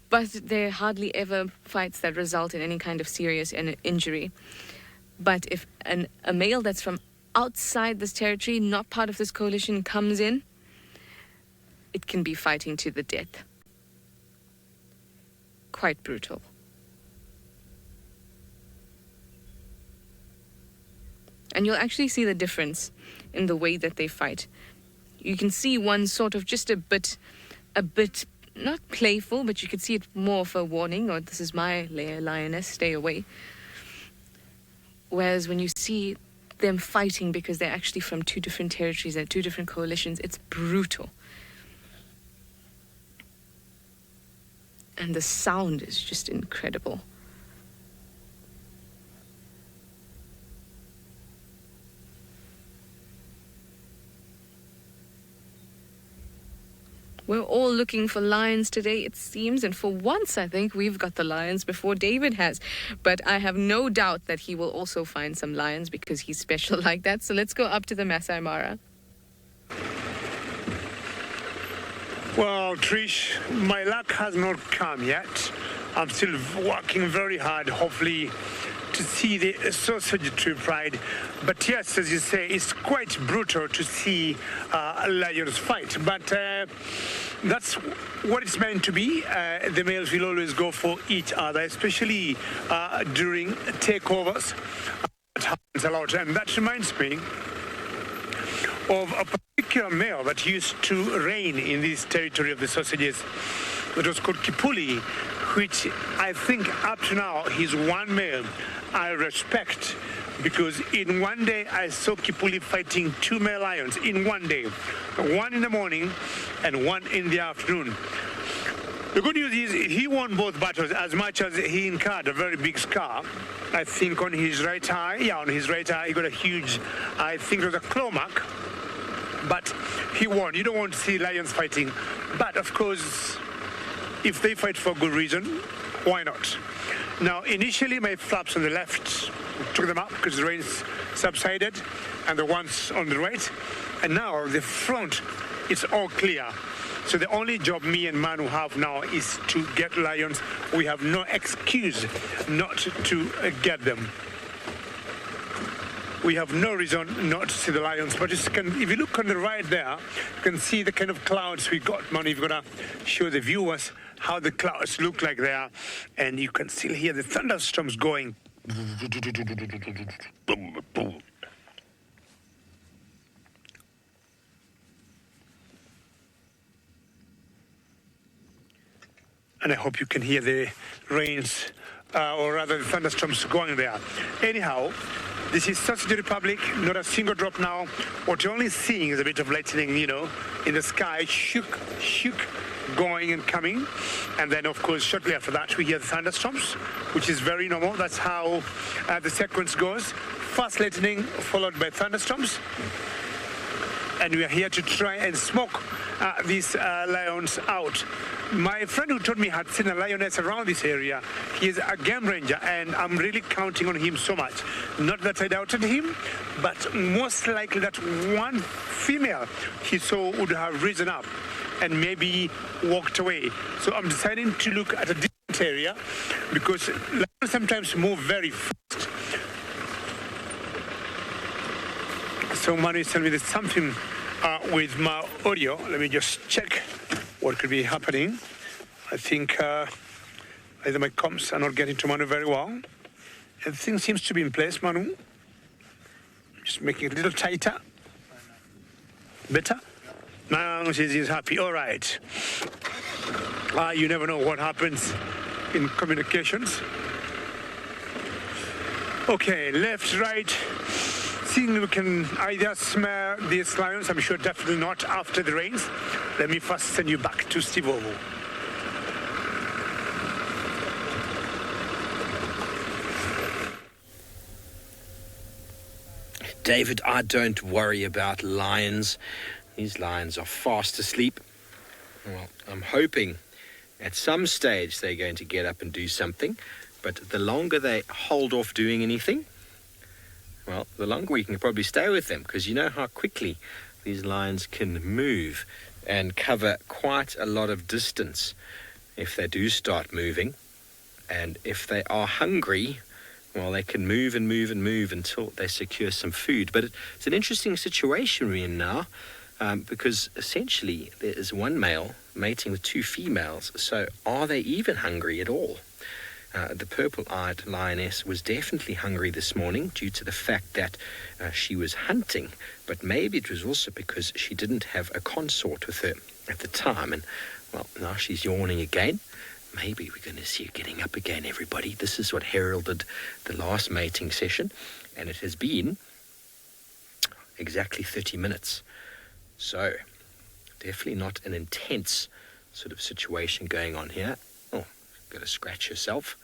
but there are hardly ever fights that result in any kind of serious injury. But if a male that's from outside this territory, not part of this coalition, comes in, it can be fighting to the death. Quite brutal. And you'll actually see the difference in the way that they fight. You can see one sort of just a bit, not playful, but you could see it more of a warning, or this is my lioness, stay away. Whereas when you see them fighting because they're actually from two different territories and two different coalitions, it's brutal. And the sound is just incredible. We're all looking for lions today, it seems, and for once I think we've got the lions before David has. But I have no doubt that he will also find some lions because he's special like that. So let's go up to the Maasai Mara. Well, Trish, my luck has not come yet. I'm still working very hard, hopefully, to see the sausage tree pride. But yes, as you say, it's quite brutal to see lions fight. But that's what it's meant to be. The males will always go for each other, especially during takeovers. That happens a lot. And that reminds me of a particular male that used to reign in this territory of the sausages. It was called Kipuli, which I think up to now he's one male I respect, because in one day I saw Kipuli fighting two male lions in one day, one in the morning and one in the afternoon. The good news is he won both battles, as much as he incurred a very big scar. I think on his right eye, on his right eye he got a huge, I think it was a claw mark, but he won. You don't want to see lions fighting, but of course, if they fight for good reason, why not? Now, initially, my flaps on the left took them up because the rain subsided, and the ones on the right. And now, the front, it's all clear. So the only job me and Manu have now is to get lions. We have no excuse not to get them. We have no reason not to see the lions. But if you look on the right there, you can see the kind of clouds we got. Manu, if you're going to show the viewers how the clouds look like there, and you can still hear the thunderstorms going. And I hope you can hear the rains, or rather the thunderstorms going there. Anyhow, This is Sausage Republic, not a single drop now. What you're only seeing is a bit of lightning, in the sky, shook, going and coming. And then, of course, shortly after that, we hear the thunderstorms, which is very normal. That's how the sequence goes. Fast lightning followed by thunderstorms. And we are here to try and smoke these lions out. My friend who told me had seen a lioness around this area, he is a game ranger, and I'm really counting on him so much. Not that I doubted him, but most likely that one female he saw would have risen up and maybe walked away. So I'm deciding to look at a different area because lions sometimes move very fast. So Manu is telling me there's something with my audio. Let me just check what could be happening. I think either my comms are not getting to Manu very well. Everything seems to be in place, Manu. Just making it a little tighter. Better? Now she's happy. All right. You never know what happens in communications. Okay, left, right. Seeing we can either smell these lions, I'm sure definitely not after the rains. Let me first send you back to Steve Ovo. David, I don't worry about lions. These lions are fast asleep. Well, I'm hoping at some stage they're going to get up and do something, but the longer they hold off doing anything, well, the longer we can probably stay with them, because you know how quickly these lions can move and cover quite a lot of distance if they do start moving. And if they are hungry, well, they can move and move and move until they secure some food. But it's an interesting situation we're in now, because essentially there is one male mating with two females. So are they even hungry at all? The purple-eyed lioness was definitely hungry this morning due to the fact that she was hunting, but maybe it was also because she didn't have a consort with her at the time. And, well, now she's yawning again. Maybe we're going to see her getting up again, everybody. This is what heralded the last mating session, and it has been exactly 30 minutes. So, definitely not an intense sort of situation going on here. Oh, got to scratch yourself.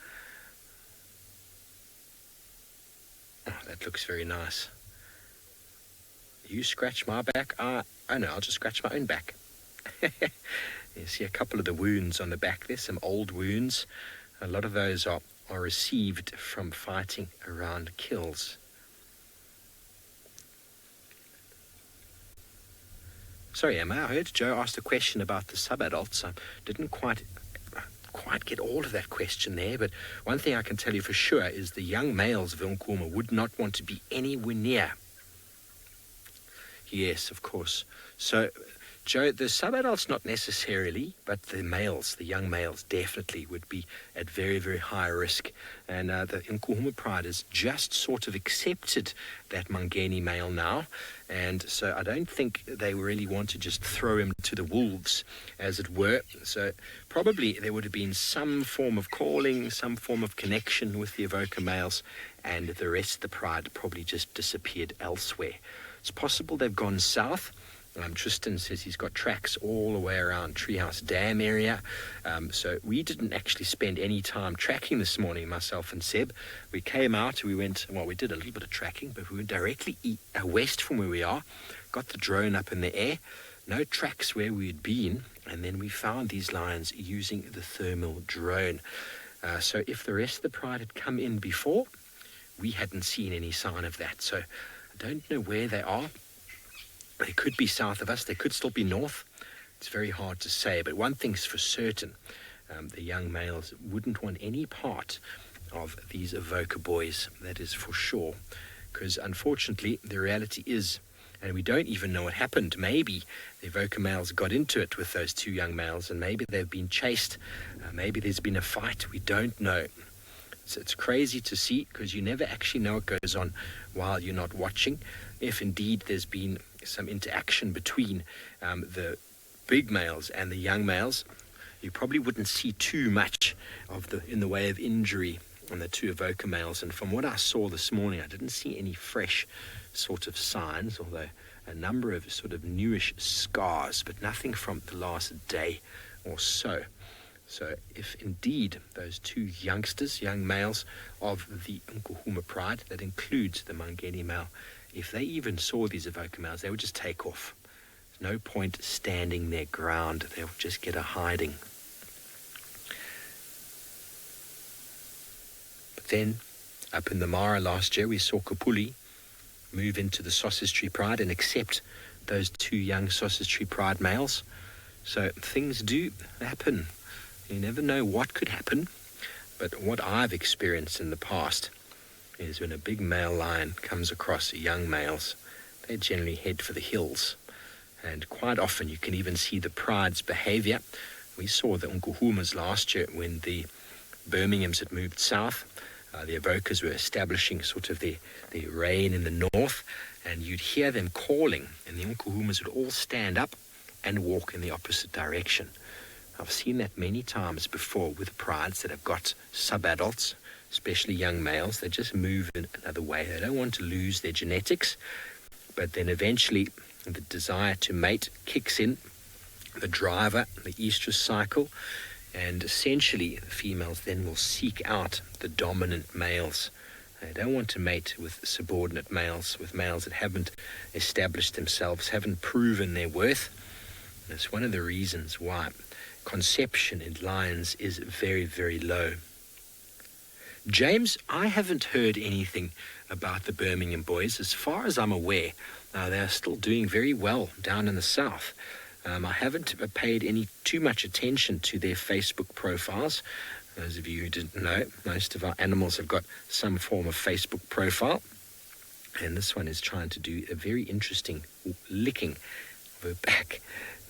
Oh, that looks very nice. You scratch my back? Oh no, I'll just scratch my own back. You see a couple of the wounds on the back there, some old wounds. A lot of those are received from fighting around kills. Sorry, Emma, I heard Joe asked a question about the subadults. I didn't quite get all of that question there, but one thing I can tell you for sure is the young males of Nkuhuma would not want to be anywhere near. Yes, of course. So, Joe, the subadults not necessarily, but the males, the young males, definitely would be at very, very high risk. And the Nkuhuma Pride has just sort of accepted that Mangeni male now. And so I don't think they really want to just throw him to the wolves, as it were. So probably there would have been some form of calling, some form of connection with the Avoca males, and the rest of the pride probably just disappeared elsewhere. It's possible they've gone south. Tristan says he's got tracks all the way around Treehouse Dam area. So we didn't actually spend any time tracking this morning, myself and Seb. We came out, we did a little bit of tracking, but we went directly west from where we are, got the drone up in the air, no tracks where we had been, and then we found these lions using the thermal drone. So if the rest of the pride had come in before, we hadn't seen any sign of that. So I don't know where they are. They could be south of us. They could still be north. It's very hard to say. But one thing's for certain. The young males wouldn't want any part of these Avoca boys. That is for sure. Because unfortunately, the reality is, and we don't even know what happened. Maybe the Avoca males got into it with those two young males, and maybe they've been chased. Maybe there's been a fight. We don't know. So it's crazy to see, because you never actually know what goes on while you're not watching. If indeed there's been some interaction between the big males and the young males, you probably wouldn't see too much in the way of injury and the two avoca males. And from what I saw this morning, I didn't see any fresh sort of signs, although a number of sort of newish scars, but nothing from the last day or so. So if indeed those two youngsters, young males of the Nkuhuma pride, that includes the Mangeni male, if they even saw these avoca males, they would just take off. There's no point standing their ground. They'll just get a hiding. But then, up in the Mara last year, we saw Kapuli move into the sausage tree pride and accept those two young sausage tree pride males. So things do happen. You never know what could happen, but what I've experienced in the past is when a big male lion comes across young males, they generally head for the hills. And quite often you can even see the pride's behavior. We saw the Nkuhumas last year when the Birminghams had moved south. The Avocas were establishing sort of their reign in the north, and you'd hear them calling, and the Nkuhumas would all stand up and walk in the opposite direction. I've seen that many times before with prides that have got sub-adults, especially young males. They just move in another way. They don't want to lose their genetics, but then eventually the desire to mate kicks in, the driver, the estrus cycle, and essentially the females then will seek out the dominant males. They don't want to mate with subordinate males, with males that haven't established themselves, haven't proven their worth. And it's one of the reasons why conception in lions is very, very low. James, I haven't heard anything about the Birmingham boys. As far as I'm aware, they are still doing very well down in the south. I haven't paid too much attention to their Facebook profiles. Those of you who didn't know, most of our animals have got some form of Facebook profile. And this one is trying to do a very interesting licking of her back.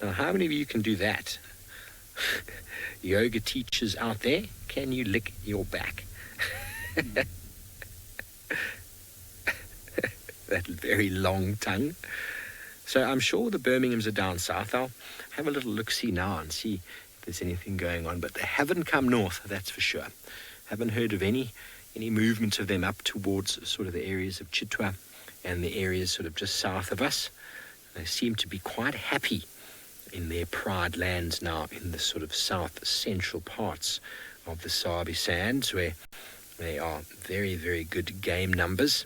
Now, how many of you can do that? Yoga teachers out there, can you lick your back? That very long tongue. So I'm sure the Birminghams are down south. I'll have a little look-see now and see if there's anything going on. But they haven't come north, that's for sure. Haven't heard of any movement of them up towards sort of the areas of Chitwa and the areas sort of just south of us. They seem to be quite happy in their pride lands now in the sort of south central parts of the Sabi Sands, where they are very, very good game numbers,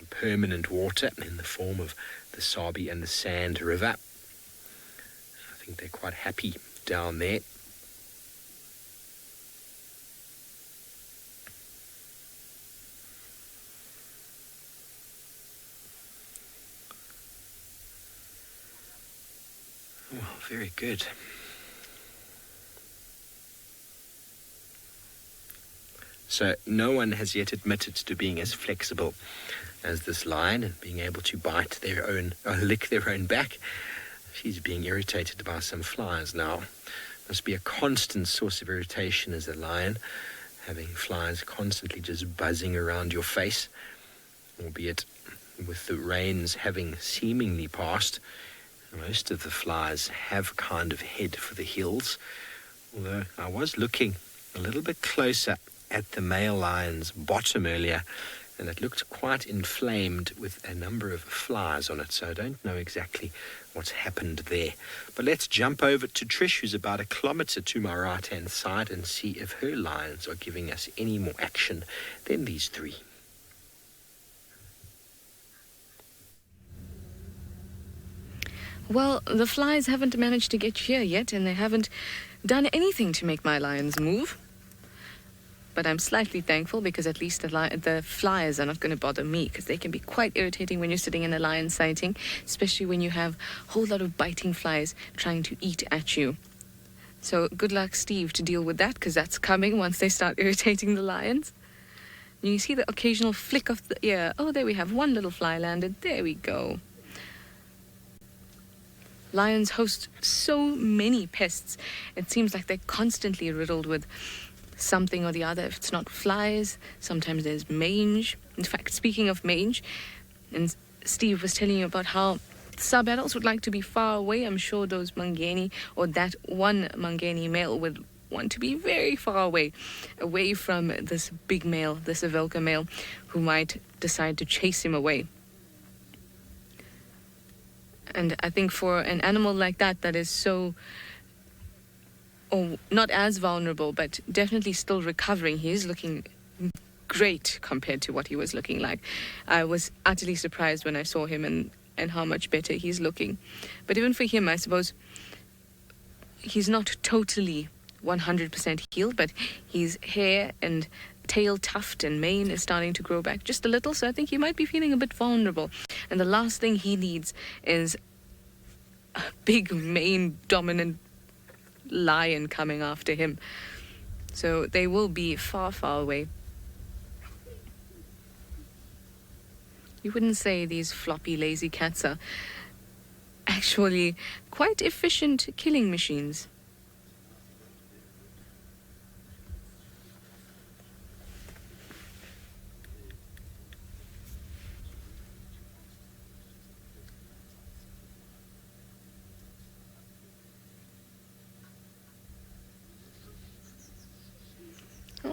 permanent water in the form of the Sabi and the Sand River. I think they're quite happy down there. Well, very good. So no one has yet admitted to being as flexible as this lion and being able to bite their own, or lick their own back. She's being irritated by some flies now. Must be a constant source of irritation as a lion, having flies constantly just buzzing around your face, albeit with the rains having seemingly passed. Most of the flies have kind of head for the hills, although I was looking a little bit closer at the male lion's bottom earlier, and it looked quite inflamed with a number of flies on it, so I don't know exactly what's happened there. But let's jump over to Trish, who's about 1 kilometre to my right-hand side, and see if her lions are giving us any more action than these three. Well, the flies haven't managed to get here yet, and they haven't done anything to make my lions move. But I'm slightly thankful because at least the flies are not going to bother me, because they can be quite irritating when you're sitting in a lion sighting, especially when you have a whole lot of biting flies trying to eat at you. So good luck, Steve, to deal with that, because that's coming once they start irritating the lions. And you see the occasional flick of the ear. Oh, there we have one little fly landed. There we go. Lions host so many pests. It seems like they're constantly riddled with something or the other. If it's not flies, sometimes there's mange. In fact, speaking of mange, and Steve was telling you about how sub-adults would like to be far away. I'm sure those Mangeni, or that one Mangeni male, would want to be very far away from this big male, this Avoca male, who might decide to chase him away. And I think for an animal like that, that is so, or not as vulnerable, but definitely still recovering, he is looking great compared to what he was looking like. I was utterly surprised when I saw him and how much better he's looking. But even for him, I suppose he's not totally 100% healed, but his hair and tail tuft and mane is starting to grow back just a little, so I think he might be feeling a bit vulnerable. And the last thing he needs is a big mane dominant lion coming after him. So they will be far, far away. You wouldn't say these floppy, lazy cats are actually quite efficient killing machines.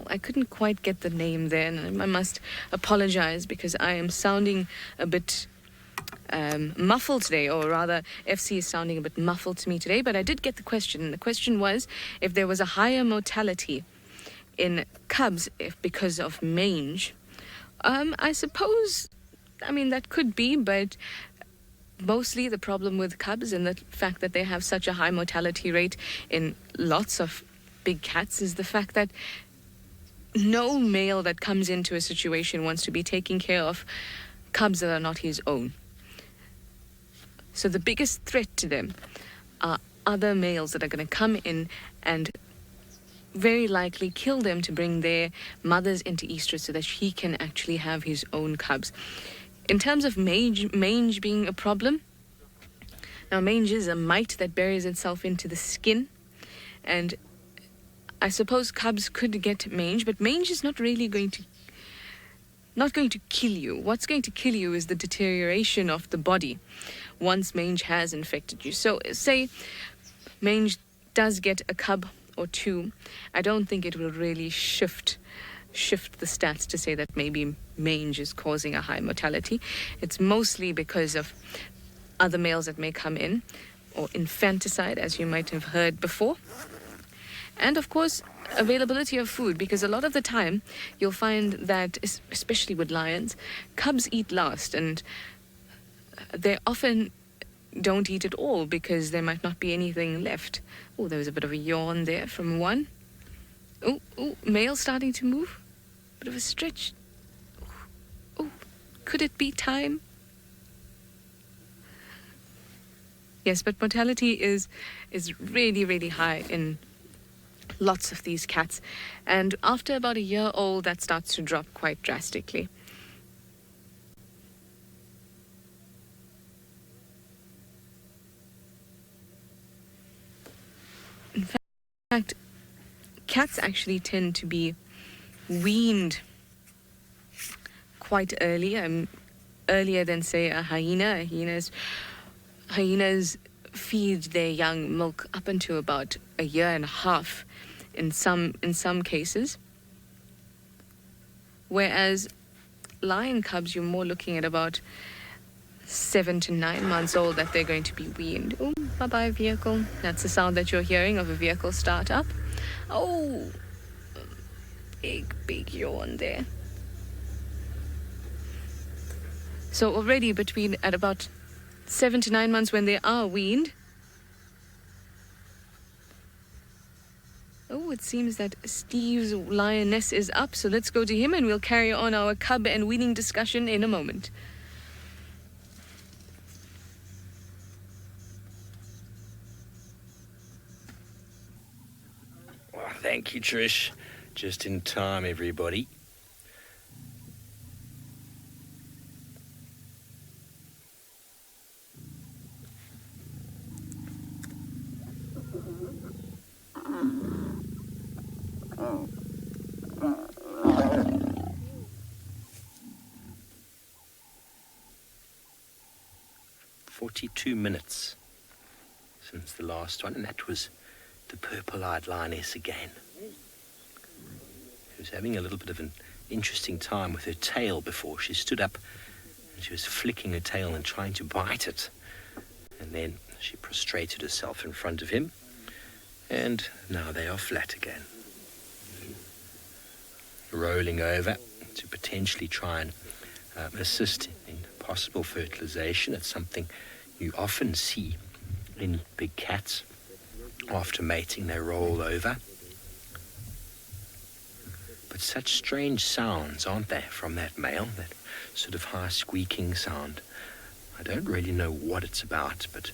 I couldn't quite get the name there, and I must apologize because I am sounding a bit muffled today, or rather FC is sounding a bit muffled to me today, but I did get the question. The question was if there was a higher mortality in cubs because of mange. I suppose, I mean, that could be, but mostly the problem with cubs and the fact that they have such a high mortality rate in lots of big cats is the fact that no male that comes into a situation wants to be taking care of cubs that are not his own. So the biggest threat to them are other males that are going to come in and very likely kill them to bring their mothers into estrus so that he can actually have his own cubs. In terms of mange being a problem, now mange is a mite that buries itself into the skin, and I suppose cubs could get mange, but mange is not really going to kill you. What's going to kill you is the deterioration of the body once mange has infected you. So say mange does get a cub or two, I don't think it will really shift the stats to say that maybe mange is causing a high mortality. It's mostly because of other males that may come in, or infanticide, as you might have heard before. And of course, availability of food, because a lot of the time you'll find that, especially with lions, cubs eat last, and they often don't eat at all because there might not be anything left. Oh, there was a bit of a yawn there from one. Oh, male starting to move. Bit of a stretch. Oh, could it be time? Yes, but mortality is really, really high in lots of these cats, and after about a year old that starts to drop quite drastically. In fact, cats actually tend to be weaned quite early, earlier than say a hyena. Hyenas feed their young milk up until about a year and a half in some cases, whereas lion cubs you're more looking at about 7 to 9 months old that they're going to be weaned. Oh, bye-bye vehicle. That's the sound that you're hearing of a vehicle start up. Oh, big yawn there. So already at about 7 to 9 months when they are weaned. Oh, it seems that Steve's lioness is up, so let's go to him and we'll carry on our cub and weaning discussion in a moment. Well, thank you, Trish. Just in time, everybody. "42 minutes since the last one, and that was the purple-eyed lioness again. She was having a little bit of an interesting time with her tail before. She stood up and she was flicking her tail and trying to bite it. And then she prostrated herself in front of him. And now they are flat again. Rolling over to potentially try and assist in possible fertilization. It's something you often see in big cats. After mating, they roll over. But such strange sounds, aren't they, from that male? That sort of high squeaking sound. I don't really know what it's about, but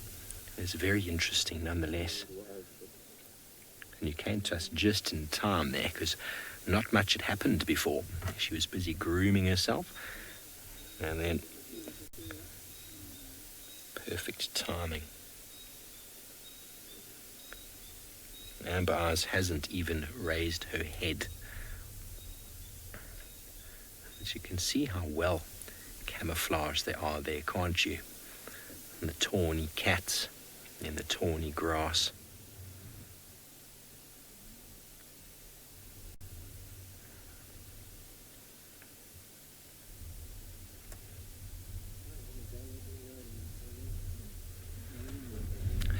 it's very interesting nonetheless. And you came to us just in time there, because not much had happened before. She was busy grooming herself. And then, perfect timing. Amber Eyes hasn't even raised her head. As you can see how well camouflaged they are there, can't you? And the tawny cats in the tawny grass.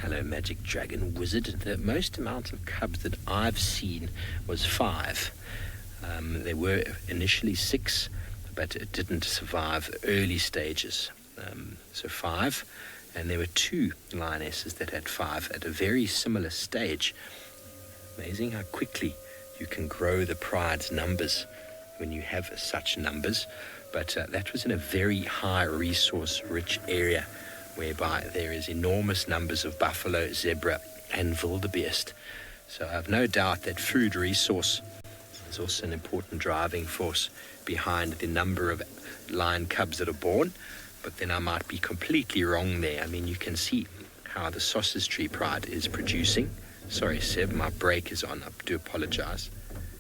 Hello, Magic Dragon Wizard. The most amount of cubs that I've seen was 5. There were initially 6, but it didn't survive the early stages. So 5, and there were 2 lionesses that had 5 at a very similar stage. Amazing how quickly you can grow the pride's numbers when you have such numbers. But that was in a very high resource-rich area, whereby there is enormous numbers of buffalo, zebra, and wildebeest. So I have no doubt that food resource is also an important driving force behind the number of lion cubs that are born. But then I might be completely wrong there. I mean, you can see how the sausage tree pride is producing. Sorry, Seb, my brake is on. I do apologize.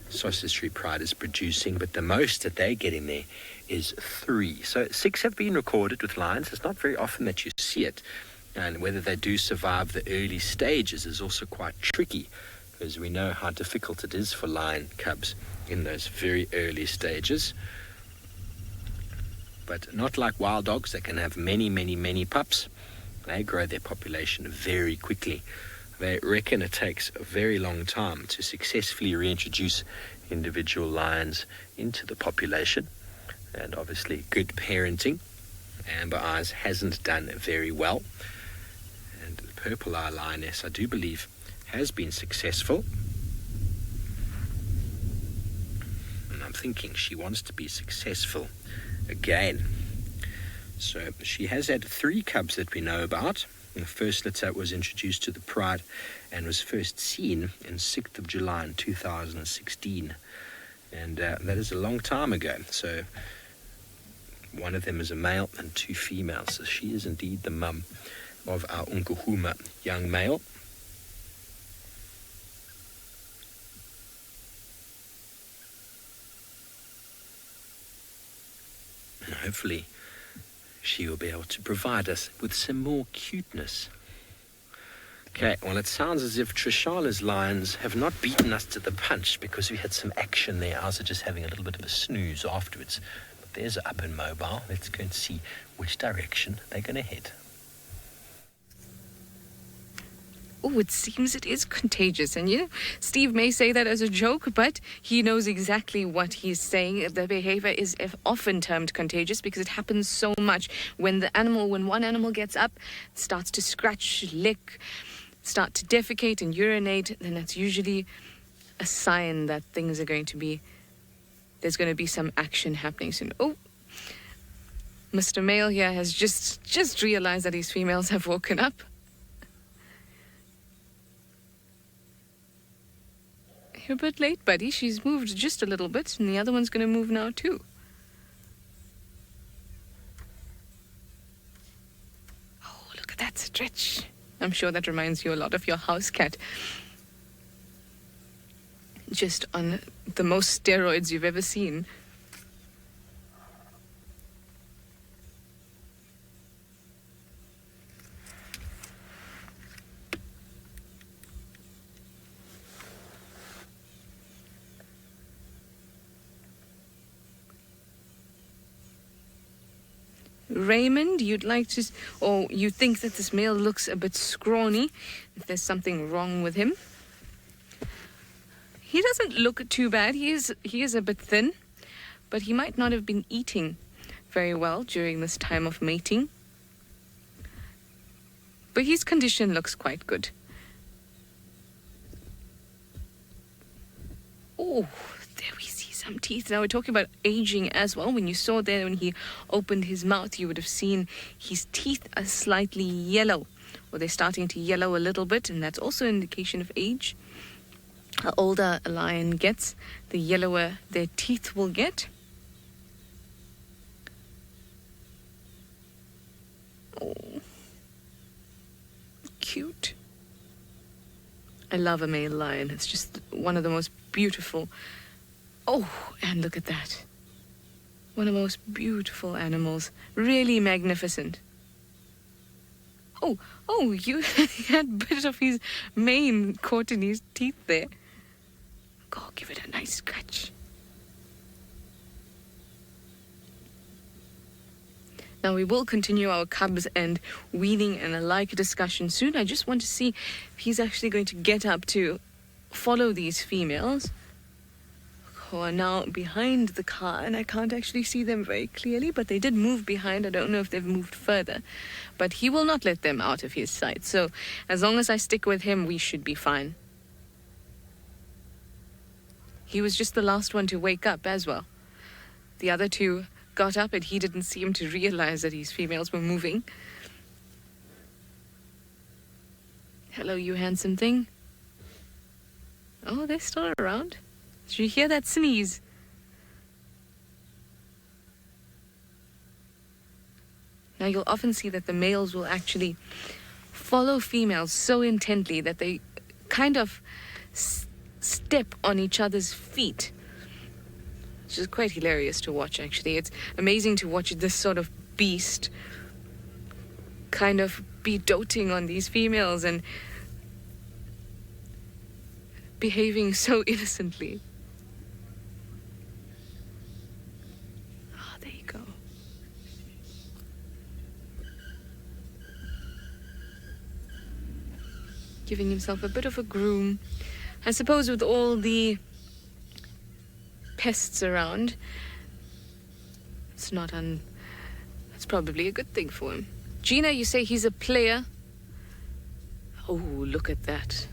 Sausage tree pride is producing, but the most that they get in there is 3. So 6 have been recorded with lions. It's not very often that you see it. And whether they do survive the early stages is also quite tricky, because we know how difficult it is for lion cubs in those very early stages. But not like wild dogs that can have many pups. They grow their population very quickly. They reckon it takes a very long time to successfully reintroduce individual lions into the population. And obviously good parenting. Amber Eyes hasn't done very well. And the purple eye lioness, I do believe, has been successful. And I'm thinking she wants to be successful again. So she has had 3 cubs that we know about. The first litter was introduced to the pride and was first seen in 6th of July in 2016. And that is a long time ago. So one of them is a male and 2 females. So she is indeed the mum of our Unkuhuma young male. And hopefully she will be able to provide us with some more cuteness. Okay, well, it sounds as if Trishala's lions have not beaten us to the punch, because we had some action there. Ours are just having a little bit of a snooze afterwards. But there's an up and mobile. Let's go and see which direction they're going to head. Oh, it seems it is contagious. And, Steve may say that as a joke, but he knows exactly what he's saying. The behavior is often termed contagious because it happens so much. When one animal gets up, starts to scratch, lick, start to defecate and urinate, then that's usually a sign that there's going to be some action happening soon. Oh, Mr. Male here has just realized that his females have woken up. You're a bit late, buddy. She's moved just a little bit, and the other one's going to move now, too. Oh, look at that stretch. I'm sure that reminds you a lot of your house cat. Just on the most steroids you've ever seen. Raymond, you'd like to, or you think that this male looks a bit scrawny, if there's something wrong with him. He doesn't look too bad. He is a bit thin, but he might not have been eating very well during this time of mating. But his condition looks quite good. Oh, there we see some teeth. Now we're talking about aging as well. When you saw there, when he opened his mouth, you would have seen his teeth are slightly yellow, or they're starting to yellow a little bit, and that's also an indication of age. The older a lion gets, the yellower their teeth will get. Oh, cute. I love a male lion. It's just one of the most beautiful. Oh, and look at that. One of the most beautiful animals. Really magnificent. Oh, you had a bit of his mane caught in his teeth there. Go, give it a nice scratch. Now we will continue our cubs and weaning and a like discussion soon. I just want to see if he's actually going to get up to follow these females who are now behind the car, and I can't actually see them very clearly, but they did move behind. I don't know if they've moved further, but he will not let them out of his sight. So as long as I stick with him, we should be fine. He was just the last one to wake up as well. The other two got up and he didn't seem to realize that his females were moving. Hello, you handsome thing. Oh, they're still around. Did you hear that sneeze? Now you'll often see that the males will follow females so intently that they kind of step on each other's feet, which is quite hilarious to watch, actually. It's amazing to watch this sort of beast kind of be doting on these females and behaving so innocently. Ah, there you go. Giving himself a bit of a groom. I suppose with all the pests around, it's probably a good thing for him. Gina, you say he's a player? Oh, look at that.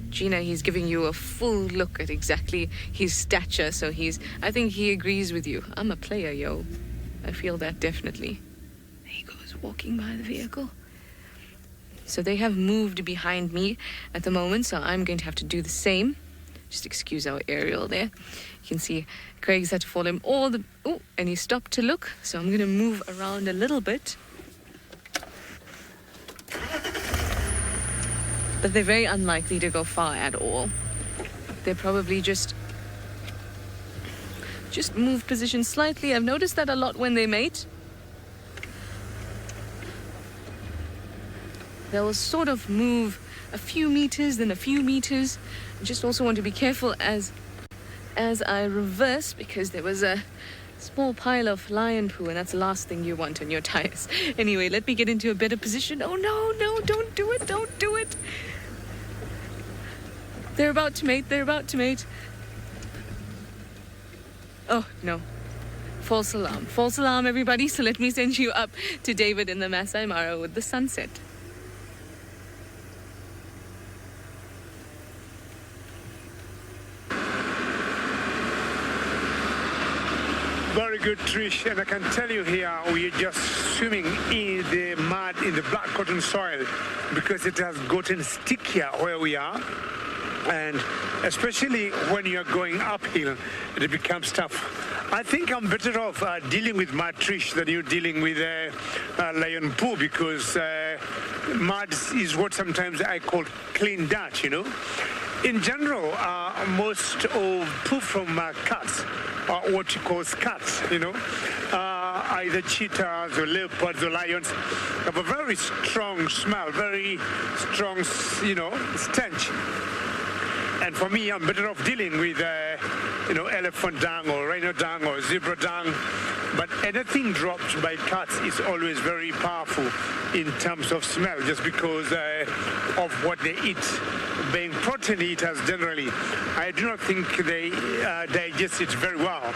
Gina, he's giving you a full look at exactly his stature, so I think he agrees with you. I'm a player, yo. I feel that definitely. There he goes, walking by the vehicle. So they have moved behind me at the moment, so I'm going to have to do the same. Just excuse our aerial there. You can see Craig's had to follow him and he stopped to look. So I'm going to move around a little bit. But they're very unlikely to go far at all. They're probably just move position slightly. I've noticed that a lot when they mate. They'll sort of move a few meters, then a few meters. I just also want to be careful as I reverse, because there was a small pile of lion poo, and that's the last thing you want on your tires. Anyway, let me get into a better position. Oh, no, don't do it. They're about to mate. Oh, no. False alarm, everybody. So let me send you up to David in the Maasai Mara with the sunset. Very good, Trish, and I can tell you here we are just swimming in the mud, in the black cotton soil, because it has gotten stickier where we are, and especially when you're going uphill, it becomes tough. I think I'm better off dealing with mud, Trish, than you dealing with lion poo, because mud is what sometimes I call clean dirt, you know. In general, most of poo from cats are what you call scats, you know. Either cheetahs or leopards or lions have a very strong smell, very strong, stench. And for me, I'm better off dealing with, elephant dung or rhino dung or zebra dung. But anything dropped by cats is always very powerful in terms of smell, just because of what they eat. Being protein eaters generally, I do not think they digest it very well.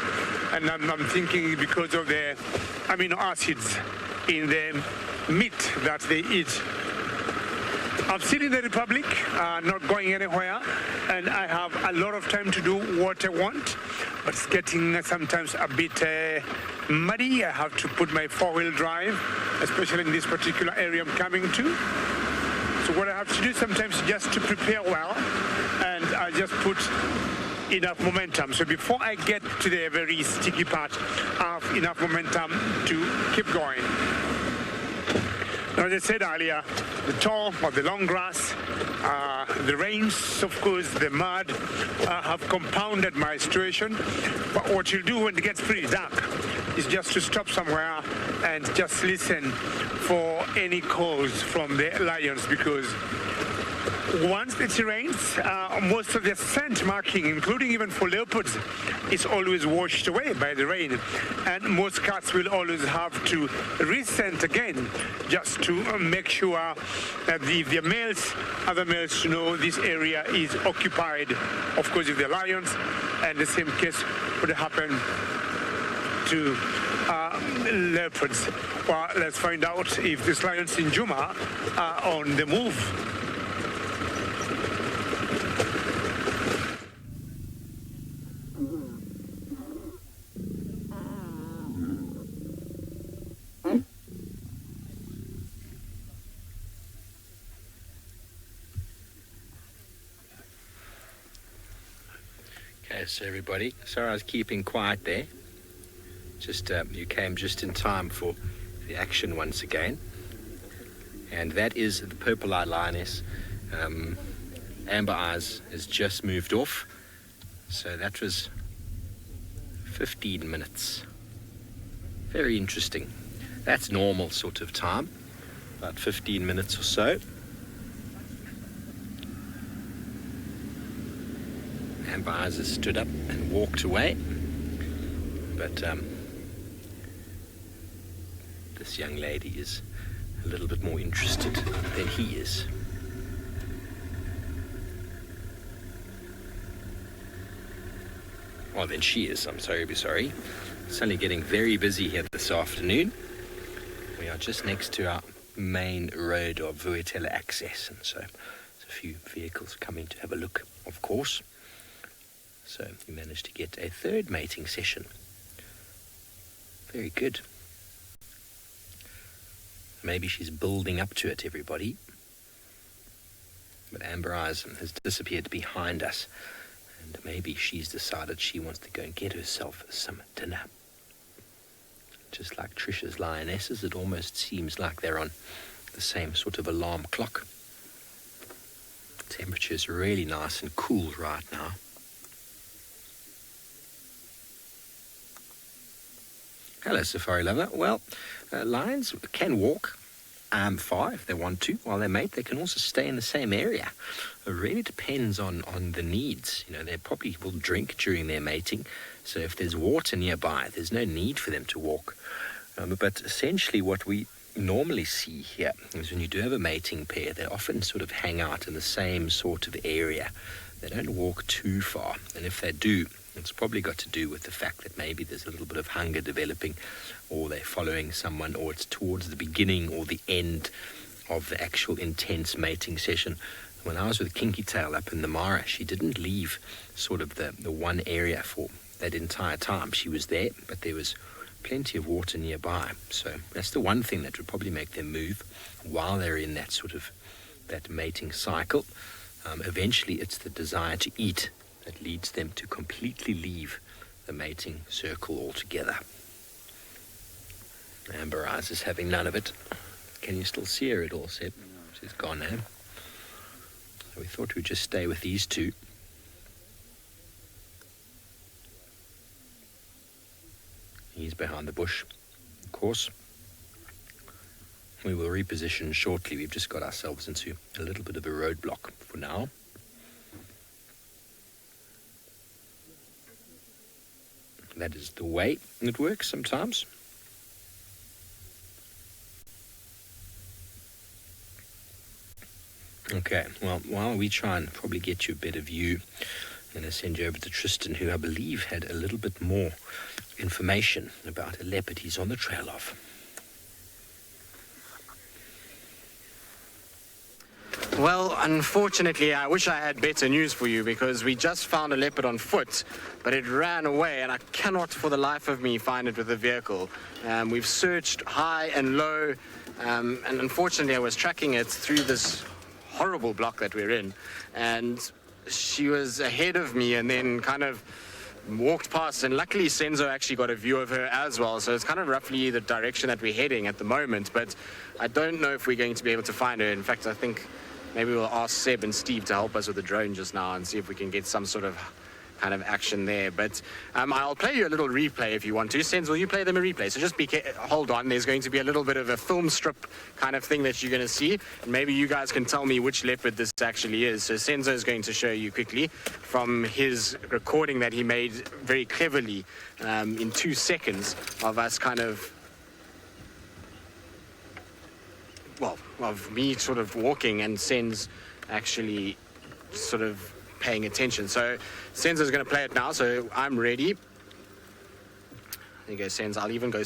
And I'm thinking because of the amino acids in the meat that they eat. I'm still in the Republic, not going anywhere, and I have a lot of time to do what I want, but it's getting sometimes a bit muddy. I have to put my four-wheel drive, especially in this particular area I'm coming to. So what I have to do sometimes is just to prepare well, and I just put enough momentum. So before I get to the very sticky part, I have enough momentum to keep going. Now, as I said earlier, the tall or the long grass, the rains, of course, the mud have compounded my situation. But what you'll do when it gets pretty dark is just to stop somewhere and just listen for any calls from the lions, because once it rains, most of the scent marking, including even for leopards, is always washed away by the rain. And most cats will always have to rescent again, just to make sure that if they're males, other males know this area is occupied. Of course, if they're lions, and the same case would happen to leopards. Well, let's find out if these lions in Juma are on the move. Okay, so everybody, sorry I was keeping quiet there. Just you came just in time for the action once again. And that is the purple-eyed lioness. Amber Eyes has just moved off. So that was 15 minutes. Very interesting. That's normal sort of time, about 15 minutes or so. Amber Eyes has stood up and walked away. But this young lady is a little bit more interested than he is. Well, than she is, I'm sorry. It's suddenly getting very busy here this afternoon. We are just next to our main road of Vuetela access, and so there's a few vehicles coming to have a look, of course. So we managed to get a third mating session. Very good. Maybe she's building up to it, everybody. But Amber Eyes has disappeared behind us. And maybe she's decided she wants to go and get herself some dinner. Just like Trisha's lionesses, it almost seems like they're on the same sort of alarm clock. The temperature is really nice and cool right now. Hello, safari lover. Well, lions can walk far if they want to. While they mate, they can also stay in the same area. It really depends on the needs. You know, they probably will drink during their mating. So if there's water nearby, there's no need for them to walk. But essentially what we normally see here is when you do have a mating pair, they often sort of hang out in the same sort of area. They don't walk too far. And if they do, it's probably got to do with the fact that maybe there's a little bit of hunger developing, or they're following someone, or it's towards the beginning or the end of the actual intense mating session. When I was with Kinky Tail up in the Mara, she didn't leave sort of the one area for that entire time. She was there, but there was plenty of water nearby. So that's the one thing that would probably make them move while they're in that sort of that mating cycle. Eventually it's the desire to eat that leads them to completely leave the mating circle altogether. Amber Eyes is having none of it. Can you still see her at all, Seb? She's gone now. So we thought we'd just stay with these two. He's behind the bush, of course. We will reposition shortly. We've just got ourselves into a little bit of a roadblock for now. That is the way it works sometimes. Okay, well, while we try and probably get you a better view, I'm going to send you over to Tristan, who I believe had a little bit more information about a leopard he's on the trail of. Well, unfortunately, I wish I had better news for you, because we just found a leopard on foot, but it ran away, and I cannot for the life of me find it with a vehicle. We've searched high and low, and unfortunately I was tracking it through this horrible block that we're in, and she was ahead of me and then kind of walked past, and luckily Senzo actually got a view of her as well, so it's kind of roughly the direction that we're heading at the moment, but I don't know if we're going to be able to find her. In fact, I think maybe we'll ask Seb and Steve to help us with the drone just now and see if we can get some sort of kind of action there. But I'll play you a little replay if you want to. Senzo, will you play them a replay? So just hold on. There's going to be a little bit of a film strip kind of thing that you're going to see. And maybe you guys can tell me which leopard this actually is. So Senzo is going to show you quickly from his recording that he made very cleverly in 2 seconds of us kind of, well, of me sort of walking and Sen's actually sort of paying attention. So Senzo's going to play it now, so I'm ready. There you go, Senz. I'll even go.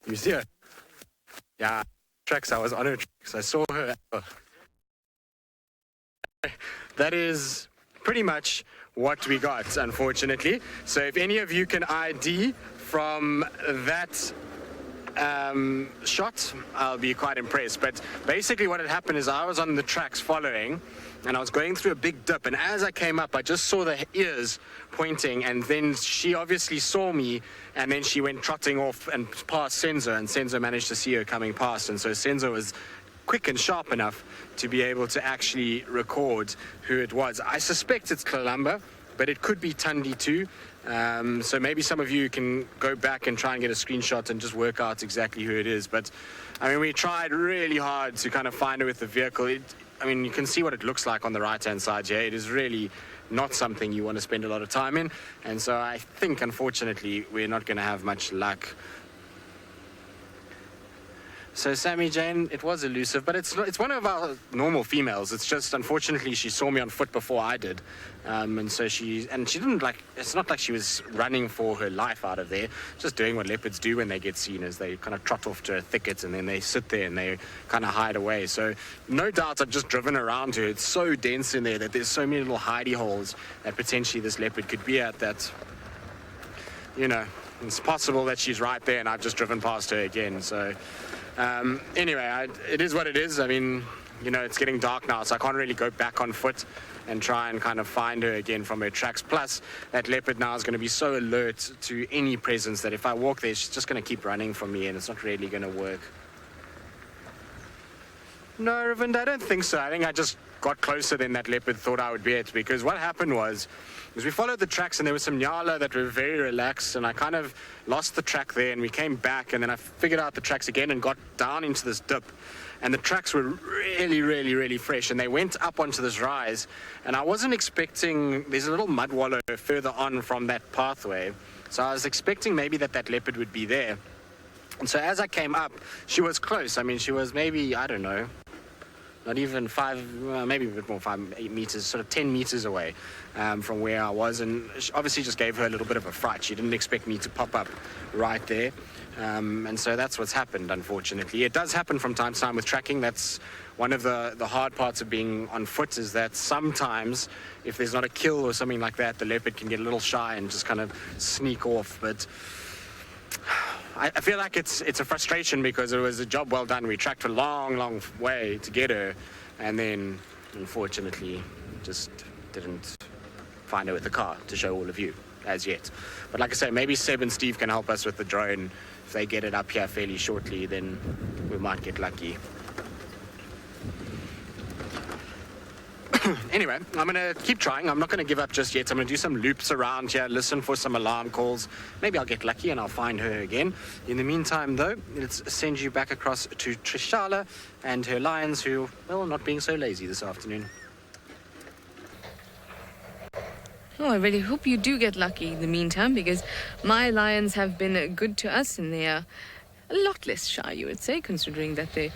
You see her? Yeah, tracks. I was on her tracks. I saw her. That is pretty much what we got, unfortunately. So if any of you can ID from that shot, I'll be quite impressed. But basically what had happened is I was on the tracks following, and I was going through a big dip, and as I came up I just saw the ears pointing, and then she obviously saw me, and then she went trotting off and past Senzo, and Senzo managed to see her coming past, and so Senzo was quick and sharp enough to be able to actually record who it was. I suspect it's Kalamba, but it could be Tandy too. So maybe some of you can go back and try and get a screenshot and just work out exactly who it is. But I mean, we tried really hard to kind of find her with the vehicle. I mean, you can see what it looks like on the right-hand side here. It is really not something you want to spend a lot of time in. And so I think, unfortunately, we're not going to have much luck. So Sammy Jane, it was elusive, but it's one of our normal females. It's just, unfortunately, she saw me on foot before I did. And so she didn't it's not like she was running for her life out of there, just doing what leopards do when they get seen, is they kind of trot off to a thicket and then they sit there and they kind of hide away. So no doubt I've just driven around her. It's so dense in there that there's so many little hidey holes that potentially this leopard could be at, that, you know, it's possible that she's right there and I've just driven past her again. So anyway, it is what it is. I mean, you know, it's getting dark now, so I can't really go back on foot and try and kind of find her again from her tracks. Plus, that leopard now is going to be so alert to any presence that if I walk there, she's just going to keep running from me, and it's not really going to work. No, Ravinda, I don't think so. I think I just got closer than that leopard thought I would be at, because what happened was we followed the tracks and there was some nyala that were very relaxed, and I kind of lost the track there, and we came back, and then I figured out the tracks again and got down into this dip, and the tracks were really, really, really fresh, and they went up onto this rise, and I wasn't expecting, there's a little mud wallow further on from that pathway, so I was expecting maybe that leopard would be there. And so as I came up, she was close. I mean, she was maybe, I don't know, not even maybe a bit more, 8 meters, sort of 10 meters away from where I was. And she obviously just gave her a little bit of a fright. She didn't expect me to pop up right there. And so that's what's happened, unfortunately. It does happen from time to time with tracking. That's one of the hard parts of being on foot, is that sometimes if there's not a kill or something like that, the leopard can get a little shy and just kind of sneak off. But I feel like it's a frustration, because it was a job well done. We tracked a long, long way to get her, and then unfortunately just didn't find her with the car to show all of you as yet. But like I say, maybe Seb and Steve can help us with the drone. If they get it up here fairly shortly, then we might get lucky. Anyway, I'm going to keep trying. I'm not going to give up just yet. I'm going to do some loops around here, listen for some alarm calls. Maybe I'll get lucky and I'll find her again. In the meantime, though, let's send you back across to Trishala and her lions who, well, are not being so lazy this afternoon. Oh, I really hope you do get lucky in the meantime, because my lions have been good to us, and they are a lot less shy, you would say, considering that they're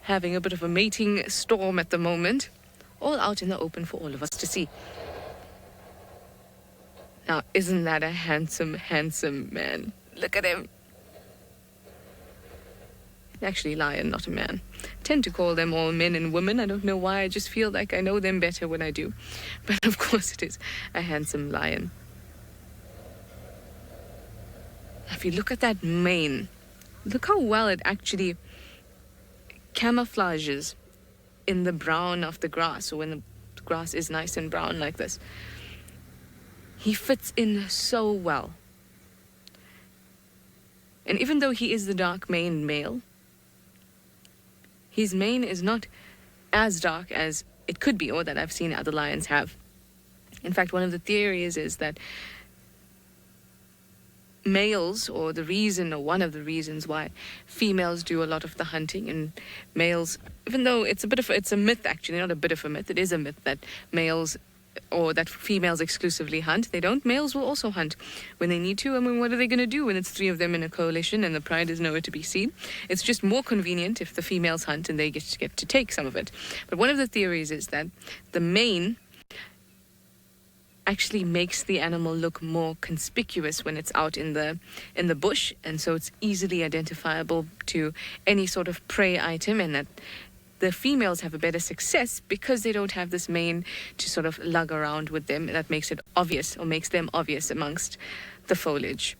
having a bit of a mating storm at the moment, all out in the open for all of us to see. Now, isn't that a handsome, handsome man? Look at him. Actually, lion, not a man. I tend to call them all men and women. I don't know why. I just feel like I know them better when I do. But of course it is a handsome lion. If you look at that mane, look how well it actually camouflages in the brown of the grass, or when the grass is nice and brown like this. He fits in so well. And even though he is the dark-maned male, his mane is not as dark as it could be, or that I've seen other lions have. In fact, one of the theories is that males, or the reason, or one of the reasons why females do a lot of the hunting, and males, even though it's a myth actually, not a bit of a myth, it is a myth that males, or that females exclusively hunt. They don't. Males will also hunt when they need to. I mean, what are they going to do when it's 3 of them in a coalition and the pride is nowhere to be seen? It's just more convenient if the females hunt and they get to take some of it. But one of the theories is that the mane actually makes the animal look more conspicuous when it's out in the bush, and so it's easily identifiable to any sort of prey item, and that the females have a better success because they don't have this mane to sort of lug around with them. That makes it obvious, or makes them obvious amongst the foliage.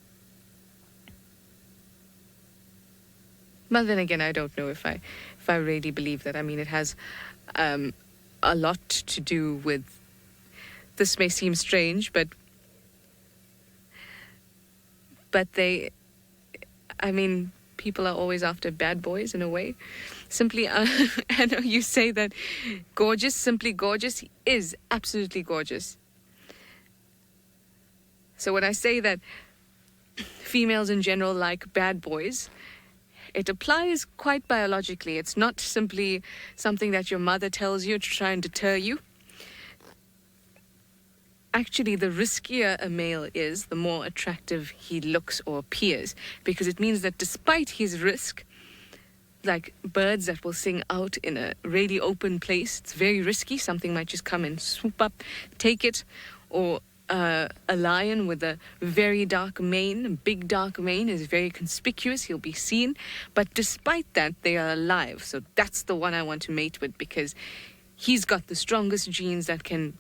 But then again, I don't know if I really believe that. I mean, it has a lot to do with, this may seem strange, but people are always after bad boys in a way. Simply, I know you say that gorgeous, simply gorgeous, he is absolutely gorgeous. So when I say that females in general like bad boys, it applies quite biologically. It's not simply something that your mother tells you to try and deter you. Actually, the riskier a male is, the more attractive he looks or appears, because it means that despite his risk, like birds that will sing out in a really open place, it's very risky. Something might just come and swoop up, take it, or a lion with a very dark mane, a big dark mane, is very conspicuous. He'll be seen. But despite that, they are alive. So that's the one I want to mate with, because he's got the strongest genes that can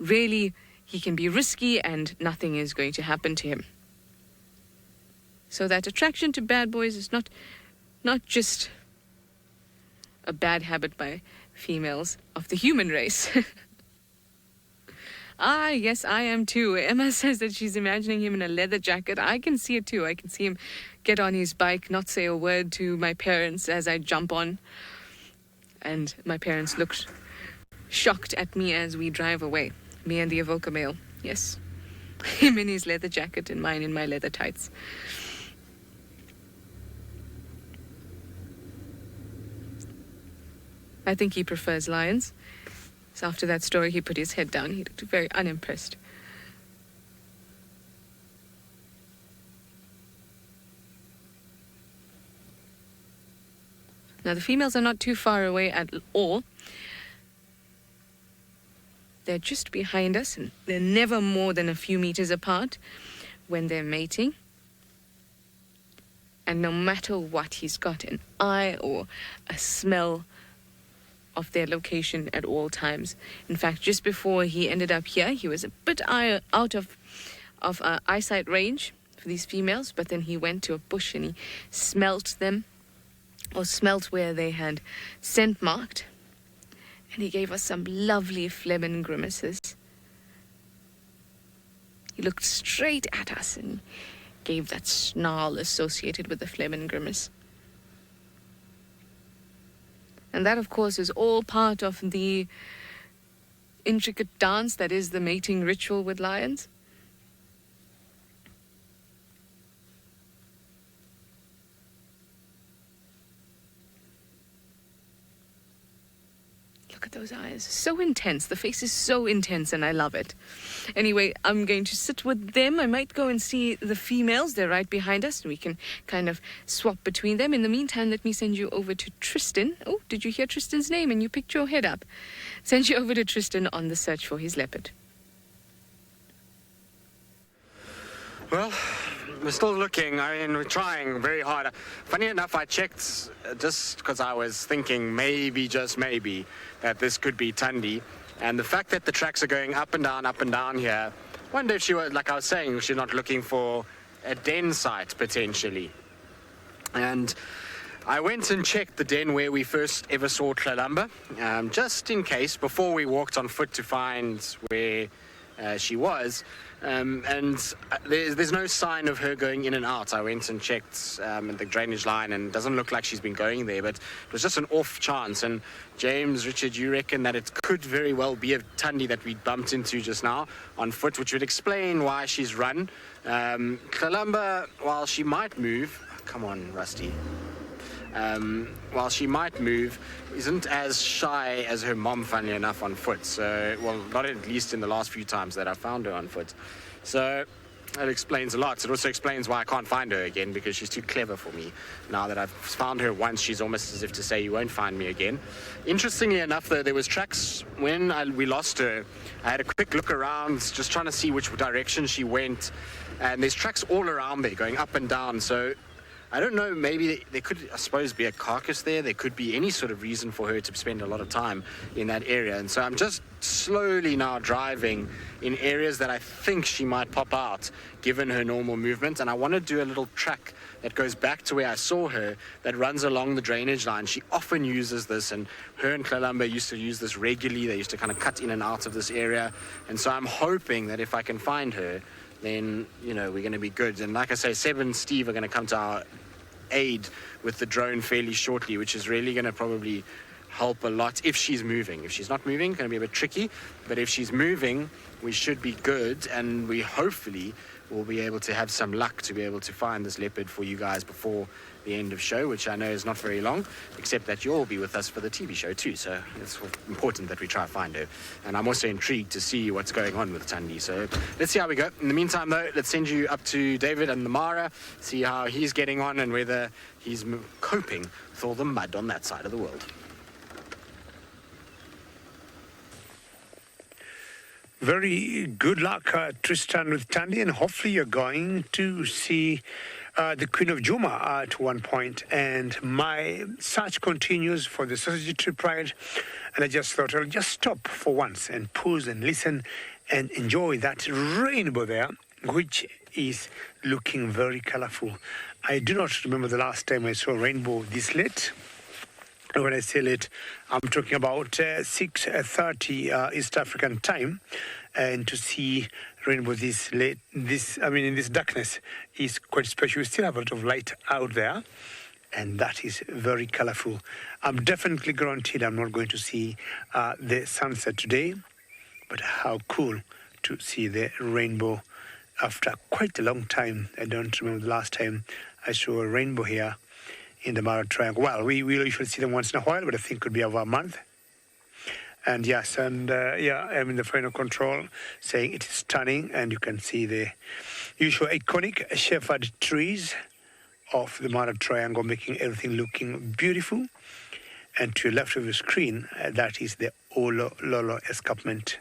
really, he can be risky and nothing is going to happen to him. So that attraction to bad boys is not just a bad habit by females of the human race. Yes, I am too. Emma says that she's imagining him in a leather jacket. I can see it too. I can see him get on his bike, not say a word to my parents as I jump on. And my parents looked shocked at me as we drive away. Me and the Avoca male. Yes. Him in his leather jacket and mine in my leather tights. I think he prefers lions. So after that story, he put his head down. He looked very unimpressed. Now, the females are not too far away at all. They're just behind us, and they're never more than a few meters apart when they're mating. And no matter what, he's got an eye or a smell of their location at all times. In fact, just before he ended up here, he was a bit out of eyesight range for these females, but then he went to a bush and he smelt them, or smelt where they had scent marked, and he gave us some lovely phlegm and grimaces. He looked straight at us and gave that snarl associated with the phlegm and grimace. And that, of course, is all part of the intricate dance that is the mating ritual with lions? Look at those eyes. So intense. The face is so intense and I love it. Anyway, I'm going to sit with them. I might go and see the females. They're right behind us. We can kind of swap between them. In the meantime, let me send you over to Tristan. Oh, did you hear Tristan's name and you picked your head up? Send you over to Tristan on the search for his leopard. Well, we're still looking. I mean, we're trying very hard. Funny enough, I checked just because I was thinking maybe, just maybe, that this could be Tandy. And the fact that the tracks are going up and down here, I wonder if she was, like I was saying, she's not looking for a den site, potentially. And I went and checked the den where we first ever saw Tlalamba, just in case, before we walked on foot to find where she was. And there's no sign of her going in and out. I went and checked the drainage line, and it doesn't look like she's been going there, but it was just an off chance. And James, Richard, you reckon that it could very well be a Tandy that we bumped into just now on foot, which would explain why she's run. Tlalamba, while she might move, come on, Rusty. While she might move, isn't as shy as her mom, funnily enough, on foot. So, well, not at least in the last few times that I found her on foot. So that explains a lot. It also explains why I can't find her again, because she's too clever for me. Now that I've found her once, she's almost as if to say, you won't find me again. Interestingly enough, though, there was tracks when we lost her. I had a quick look around, just trying to see which direction she went. And there's tracks all around there, going up and down. So I don't know, maybe there could, I suppose, be a carcass there. There could be any sort of reason for her to spend a lot of time in that area. And so I'm just slowly now driving in areas that I think she might pop out, given her normal movement. And I want to do a little track that goes back to where I saw her, that runs along the drainage line. She often uses this, and her and Tlalamba used to use this regularly. They used to kind of cut in and out of this area. And so I'm hoping that if I can find her, then, you know, we're going to be good. And like I say, Seb and Steve are going to come to our aid with the drone fairly shortly, which is really going to probably help a lot if she's moving. If she's not moving, it's going to be a bit tricky, but if she's moving, we should be good, and we hopefully will be able to have some luck to be able to find this leopard for you guys before the end of show, which I know is not very long, except that you'll be with us for the TV show too, so it's important that we try to find her. And I'm also intrigued to see what's going on with Tandy, so let's see how we go. In the meantime, though, let's send you up to David and the Mara, see how he's getting on and whether he's coping with all the mud on that side of the world. Very good luck, Tristan, with Tandy, and hopefully you're going to see the Queen of Juma at one point. And my search continues for the Sausage Tree Pride, and I just thought I'll just stop for once and pause and listen and enjoy that rainbow there, which is looking very colorful. I do not remember the last time I saw a rainbow this late. When I say late, I'm talking about 6:30 East African time, and to see rainbow this late, in this darkness, is quite special. We still have a lot of light out there, and that is very colorful. I'm definitely guaranteed I'm not going to see the sunset today, but how cool to see the rainbow after quite a long time. I don't remember the last time I saw a rainbow here in the Mara Triangle. Well, we usually see them once in a while, but I think it could be over a month. And yes, and I'm in the final control saying it is stunning, and you can see the usual iconic shepherd trees of the Mara Triangle, making everything looking beautiful. And to your left of the screen, that is the Olo Lolo escarpment.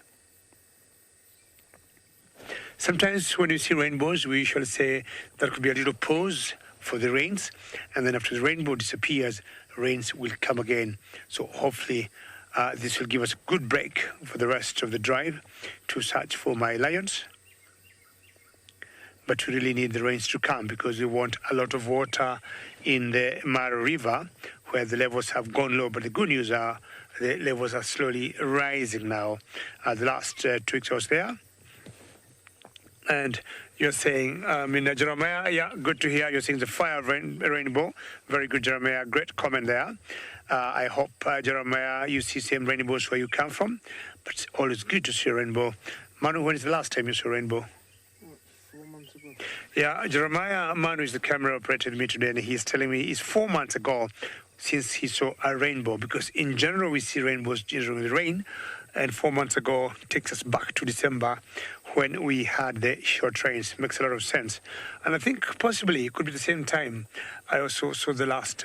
Sometimes when you see rainbows, we usually say there could be a little pause for the rains, and then after the rainbow disappears, rains will come again. So hopefully this will give us a good break for the rest of the drive to search for my lions. But we really need the rains to come, because we want a lot of water in the Mara River, where the levels have gone low. But the good news are the levels are slowly rising now. The last 2 weeks I was there. And you're saying, Jeremiah, yeah, good to hear. You're saying the fire rainbow. Very good, Jeremiah. Great comment there. I hope, Jeremiah, you see same rainbows where you come from. But it's always good to see a rainbow. Manu, when is the last time you saw a rainbow? 4 months ago. Yeah, Jeremiah Manu is the camera operator with me today, and he's telling me it's 4 months ago since he saw a rainbow, because in general we see rainbows during the rain, and 4 months ago takes us back to December when we had the short rains. Makes a lot of sense. And I think possibly it could be the same time I also saw the last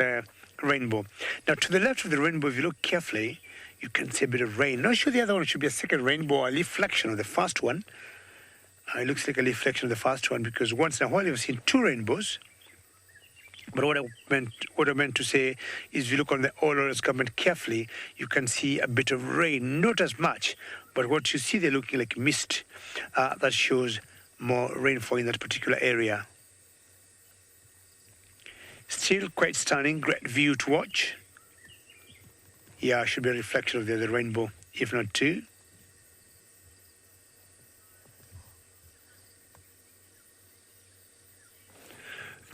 rainbow. Now, to the left of the rainbow, if you look carefully, you can see a bit of rain. Not sure the other one should be a second rainbow, a reflection of the first one. It looks like a reflection of the first one, because once in a while you've seen two rainbows. But what I meant to say is, if you look on the All escarpment carefully, you can see a bit of rain, not as much, but what you see, they're looking like mist. That shows more rainfall in that particular area. Still quite stunning, great view to watch. Yeah, should be a reflection of the other rainbow, if not two.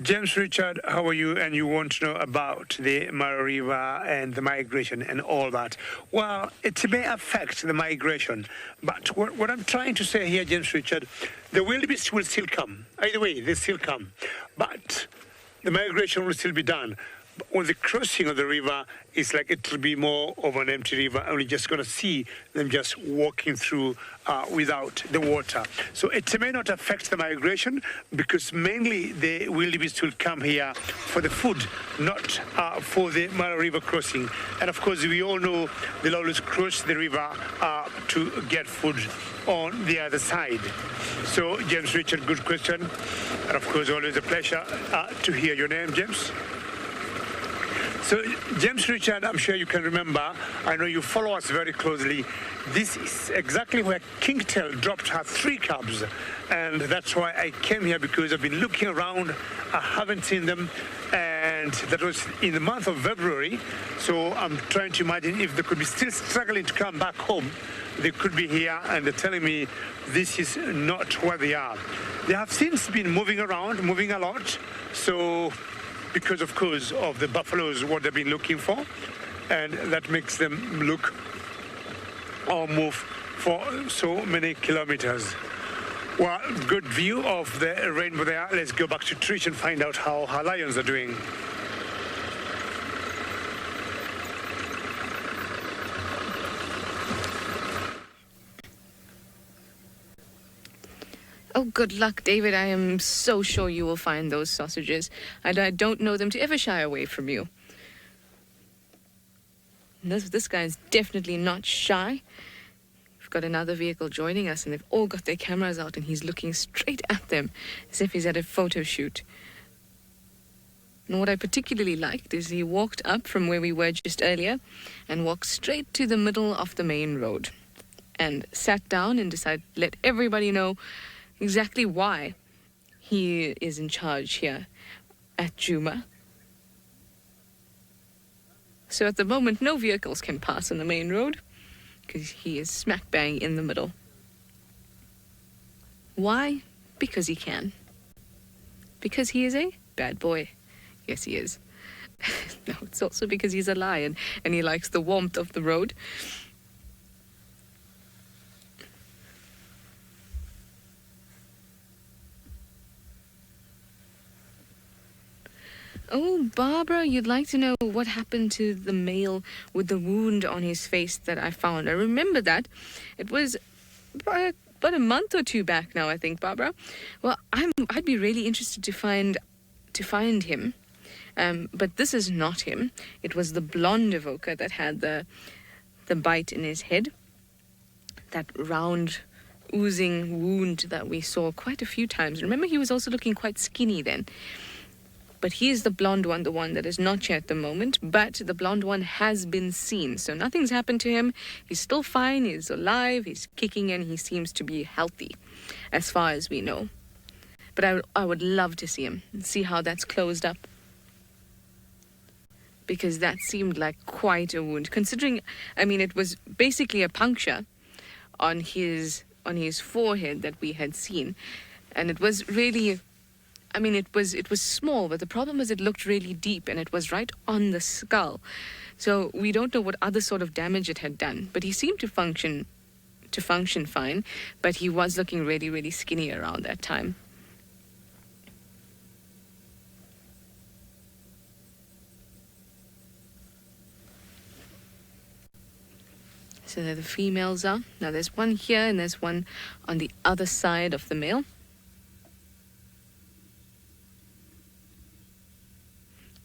James Richard, how are you? And you want to know about the Mara River and the migration and all that. Well, it may affect the migration, but what I'm trying to say here, James Richard, the wildebeest will still come. Either way, they still come. But the migration will still be done. On the crossing of the river, it's like it will be more of an empty river, and we're just going to see them just walking through without the water. So it may not affect the migration, because mainly the wildebeest will come here for the food, not for the Mara River crossing. And of course, we all know they'll always cross the river to get food on the other side. So, James Richard, good question. And of course, always a pleasure to hear your name, James. So, James Richard, I'm sure you can remember, I know you follow us very closely. This is exactly where Kingtail dropped her 3 cubs. And that's why I came here, because I've been looking around. I haven't seen them. And that was in the month of February. So I'm trying to imagine if they could be still struggling to come back home. They could be here, and they're telling me this is not where they are. They have since been moving around, moving a lot. So, because of course of the buffaloes, what they've been looking for, and that makes them look or move for so many kilometers. Well, good view of the rainbow there. Let's go back to Trish and find out how her lions are doing. Oh, good luck, David. I am so sure you will find those sausages. And I don't know them to ever shy away from you. This guy is definitely not shy. We've got another vehicle joining us, and they've all got their cameras out, and he's looking straight at them as if he's at a photo shoot. And what I particularly liked is he walked up from where we were just earlier and walked straight to the middle of the main road and sat down and decided to let everybody know exactly why he is in charge here at Juma. So at the moment, no vehicles can pass on the main road because he is smack bang in the middle. Why? Because he can. Because he is a bad boy. Yes, he is. No, it's also because he's a lion and he likes the warmth of the road. Oh, Barbara, you'd like to know what happened to the male with the wound on his face that I found. I remember that. It was about a month or 2 back now, I think, Barbara. Well, I'd be really interested to find him. But this is not him. It was the blonde evoker that had the bite in his head. That round, oozing wound that we saw quite a few times. Remember, he was also looking quite skinny then. But he is the blonde one, the one that is not here at the moment. But the blonde one has been seen. So nothing's happened to him. He's still fine. He's alive. He's kicking and he seems to be healthy as far as we know. But I would love to see him and see how that's closed up. Because that seemed like quite a wound. Considering, I mean, it was basically a puncture on his forehead that we had seen. And it was really... I mean, it was small, but the problem was it looked really deep, and it was right on the skull. So we don't know what other sort of damage it had done, but he seemed to function to function fine, but he was looking really, really skinny around that time. So there the females are. Now there's one here and there's one on the other side of the male.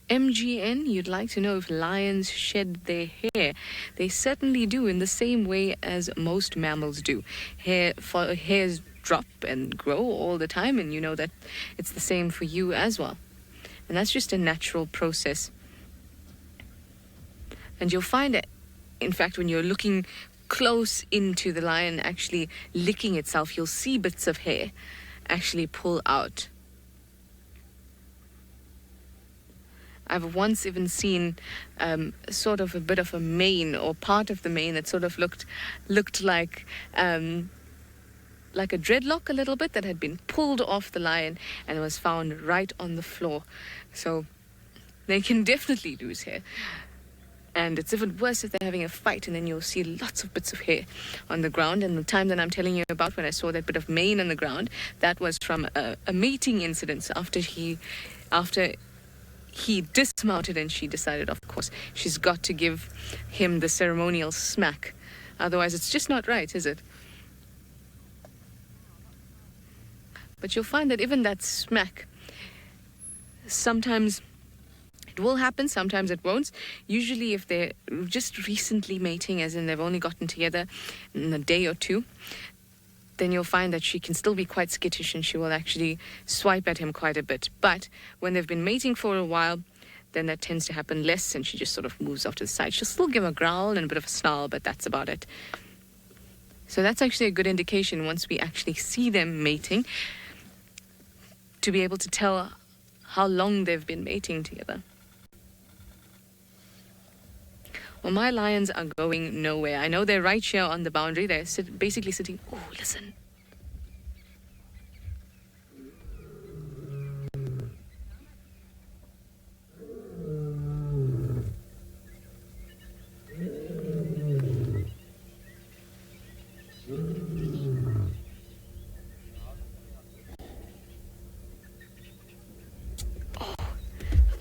MGN, you'd like to know if lions shed their hair. They certainly do, in the same way as most mammals do. Hairs drop and grow all the time, and you know that it's the same for you as well. And that's just a natural process. And you'll find that, in fact, when you're looking close into the lion actually licking itself, you'll see bits of hair actually pull out. I've once even seen sort of a bit of a mane or part of the mane that sort of looked like a dreadlock a little bit that had been pulled off the lion and was found right on the floor. So they can definitely lose hair. And it's even worse if they're having a fight, and then you'll see lots of bits of hair on the ground. And the time that I'm telling you about, when I saw that bit of mane on the ground, that was from a mating incident after he dismounted, and she decided, of course, she's got to give him the ceremonial smack. Otherwise, it's just not right, is it? But you'll find that even that smack, sometimes it will happen, sometimes it won't. Usually if they're just recently mating, as in they've only gotten together in a day or two, then you'll find that she can still be quite skittish and she will actually swipe at him quite a bit. But when they've been mating for a while, then that tends to happen less, and she just sort of moves off to the side. She'll still give a growl and a bit of a snarl, but that's about it. So that's actually a good indication, once we actually see them mating, to be able to tell how long they've been mating together. Well, my lions are going nowhere. I know they're right here on the boundary. They're basically sitting... Oh, listen.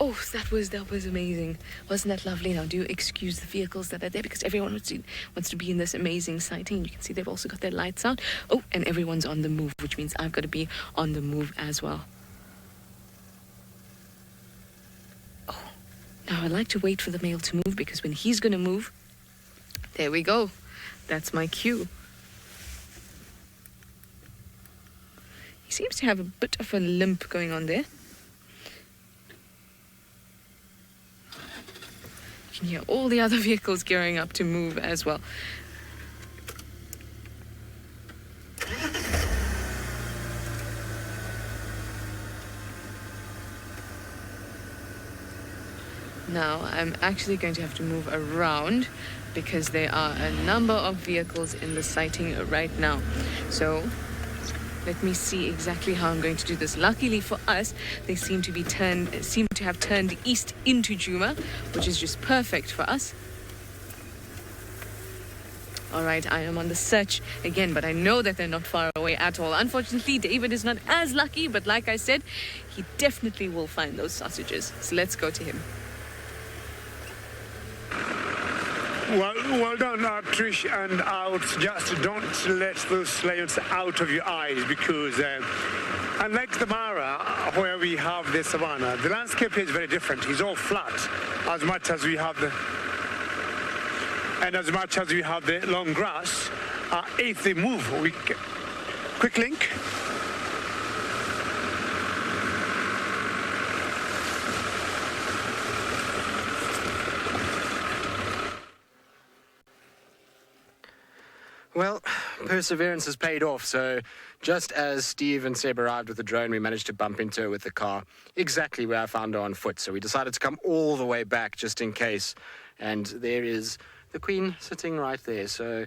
Oh, that was amazing. Wasn't that lovely? Now, do excuse the vehicles that are there, because everyone wants to be in this amazing sighting. You can see they've also got their lights out. Oh, and everyone's on the move, which means I've got to be on the move as well. Oh, now I like to wait for the male to move, because when he's going to move, there we go. That's my cue. He seems to have a bit of a limp going on there. You can hear all the other vehicles gearing up to move as well. Now I'm actually going to have to move around, because there are a number of vehicles in the sighting right now. So let me see exactly how I'm going to do this. Luckily for us, they seem to have turned east into Juma, which is just perfect for us. All right, I am on the search again, but I know that they're not far away at all. Unfortunately, David is not as lucky, but like I said, he definitely will find those sausages. So let's go to him. Well done, Trish, and just don't let those lions out of your eyes, because unlike the Mara, where we have the savannah, the landscape is very different. It's all flat, as much as we have the long grass. If they move, quick link. Well, perseverance has paid off. So just as Steve and Seb arrived with the drone, we managed to bump into her with the car, exactly where I found her on foot. So we decided to come all the way back just in case. And there is the Queen sitting right there. So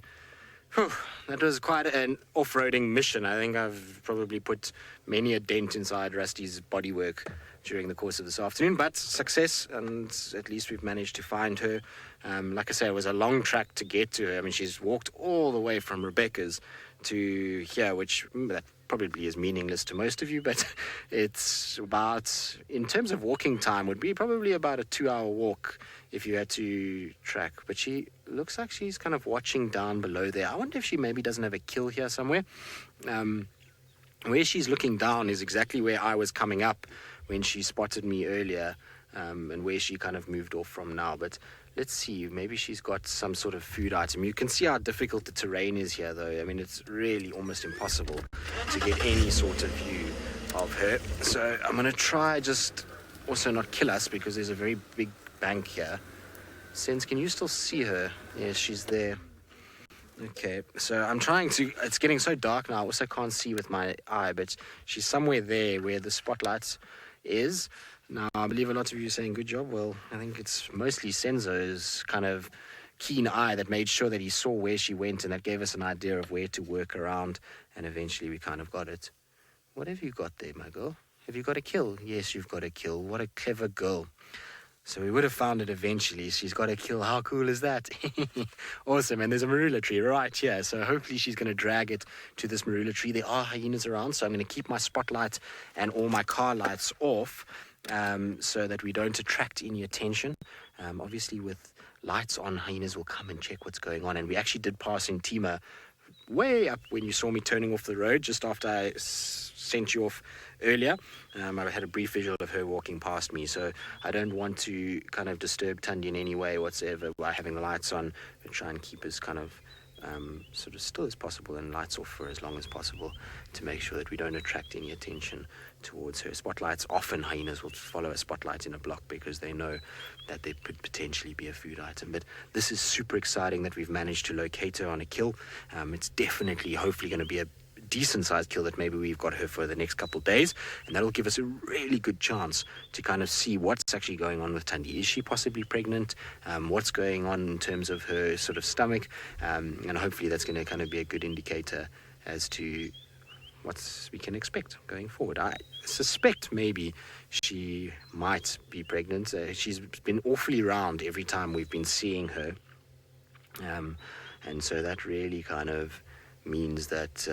that was quite an off-roading mission. I think I've probably put many a dent inside Rusty's bodywork during the course of this afternoon, but success, and at least we've managed to find her. Like I say, it was a long track to get to her. I mean, she's walked all the way from Rebecca's to here, which that probably is meaningless to most of you, but it's about, in terms of walking time, would be probably about a 2-hour walk if you had to track. But she looks like she's kind of watching down below there. I wonder if she maybe doesn't have a kill here somewhere. Where she's looking down is exactly where I was coming up when she spotted me earlier, and where she kind of moved off from now. But let's see, maybe she's got some sort of food item. You can see how difficult the terrain is here, though. I mean, it's really almost impossible to get any sort of view of her. So I'm going to try just also not kill us, because there's a very big bank here. Sense, can you still see her? Yes, she's there. Okay, so I'm trying to... It's getting so dark now, I also can't see with my eye, but she's somewhere there where the spotlight is. Now, I believe a lot of you are saying, good job. Well, I think it's mostly Senzo's kind of keen eye that made sure that he saw where she went, and that gave us an idea of where to work around, and eventually we kind of got it. What have you got there, my girl? Have you got a kill? Yes, you've got a kill. What a clever girl. So we would have found it eventually. She's got a kill. How cool is that? Awesome. And there's a marula tree right here. So hopefully she's going to drag it to this marula tree. There are hyenas around, so I'm going to keep my spotlight and all my car lights off, so that we don't attract any attention. Obviously, with lights on, hyenas will come and check what's going on. And we actually did pass in Tima way up when you saw me turning off the road just after I sent you off earlier. I had a brief visual of her walking past me, so I don't want to kind of disturb Tandy in any way whatsoever by having the lights on, and try and keep as kind of sort of still as possible and lights off for as long as possible to make sure that we don't attract any attention towards her. Spotlights, often hyenas will follow a spotlight in a block because they know that there could potentially be a food item. But this is super exciting that we've managed to locate her on a kill. It's definitely, hopefully, going to be a decent sized kill that maybe we've got her for the next couple of days, and that'll give us a really good chance to kind of see what's actually going on with Tandy. Is she possibly pregnant? What's going on in terms of her sort of stomach? And hopefully that's going to kind of be a good indicator as to what we can expect going forward. I suspect maybe she might be pregnant. She's been awfully round every time we've been seeing her, and so that really kind of means that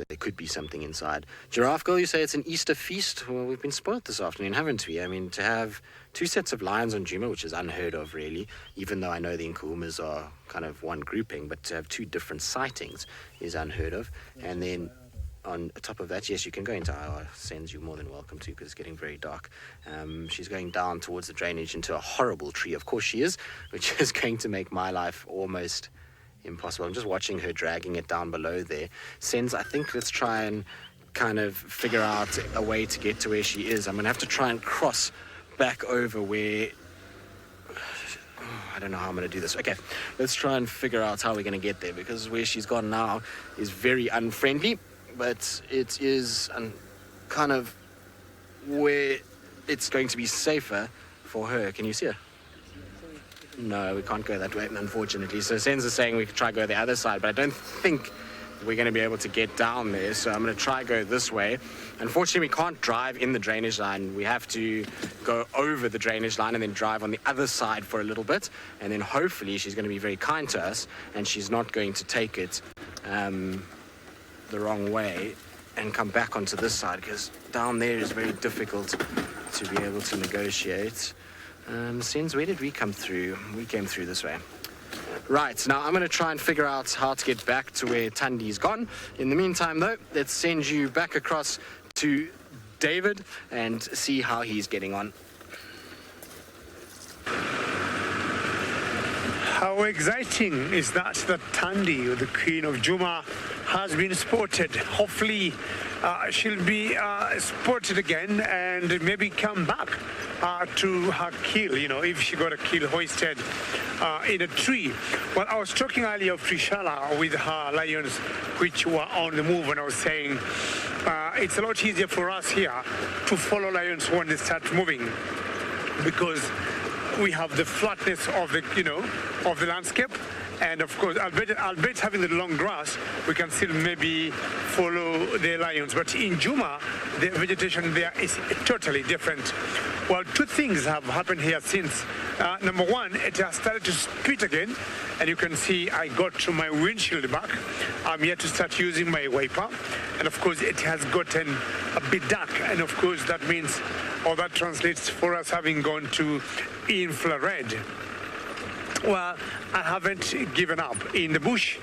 there could be something inside. Giraffe Girl, you say it's an Easter feast? Well, we've been spoiled this afternoon, haven't we? I mean, to have 2 sets of lions on Juma, which is unheard of, really, even though I know the Nkuhumas are kind of one grouping, but to have 2 different sightings is unheard of. And then on top of that, yes, you can go into our sends. You're more than welcome to, because it's getting very dark. She's going down towards the drainage into a horrible tree. Of course she is, which is going to make my life almost impossible. I'm just watching her dragging it down below there. Sens, I think let's try and kind of figure out a way to get to where she is. I'm going to have to try and cross back over where... I don't know how I'm going to do this. Okay, let's try and figure out how we're going to get there, because where she's gone now is very unfriendly, but it is kind of where it's going to be safer for her. Can you see her? No, we can't go that way, unfortunately. So Sen's is saying we could try go the other side, but I don't think we're going to be able to get down there, so I'm going to try go this way. Unfortunately, we can't drive in the drainage line. We have to go over the drainage line and then drive on the other side for a little bit, and then hopefully she's going to be very kind to us, and she's not going to take it the wrong way and come back onto this side, because down there is very difficult to be able to negotiate. Sens, where did we come through? We came through this way. Right, now I'm going to try and figure out how to get back to where Tandy's gone. In the meantime, though, let's send you back across to David and see how he's getting on. How exciting is that Tandy, the Queen of Juma, has been spotted. Hopefully she'll be spotted again and maybe come back to her kill, if she got a kill hoisted in a tree. Well, I was talking earlier of Trishala with her lions, which were on the move, and I was saying it's a lot easier for us here to follow lions when they start moving, because we have the flatness of the, of the landscape, And of course, albeit having the long grass, we can still maybe follow the lions. But in Juma, the vegetation there is totally different. Well, two things have happened here since. Number one, it has started to spit again, and you can see I got to my windshield back. I'm yet to start using my wiper, and of course it has gotten a bit dark, and of course that means, or that translates for us having gone to infrared. Well, I haven't given up. In the bush,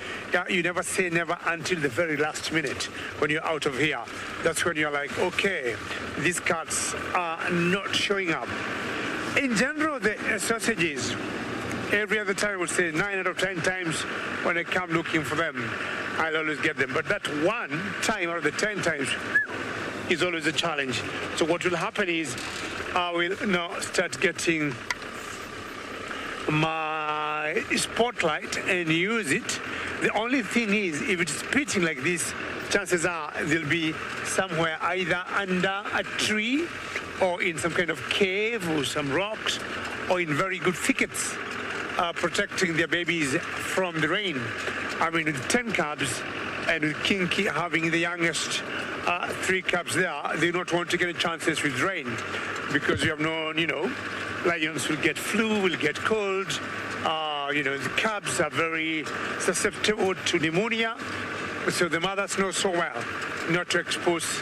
you never say never until the very last minute when you're out of here. That's when you're like, okay, these cats are not showing up. In general, the sausages, every other time I would say 9 out of 10 times when I come looking for them, I'll always get them. But that one time out of the 10 times is always a challenge. So what will happen is I will now start getting my spotlight and use it. The only thing is, if it's pitching like this, chances are they'll be somewhere either under a tree or in some kind of cave or some rocks or in very good thickets, protecting their babies from the rain. I mean, with 10 cubs and with Kinky having the youngest 3 cubs there, they don't want to get a chances with rain because you have known, lions will get flu, will get cold. The cubs are very susceptible to pneumonia, so the mothers know so well not to expose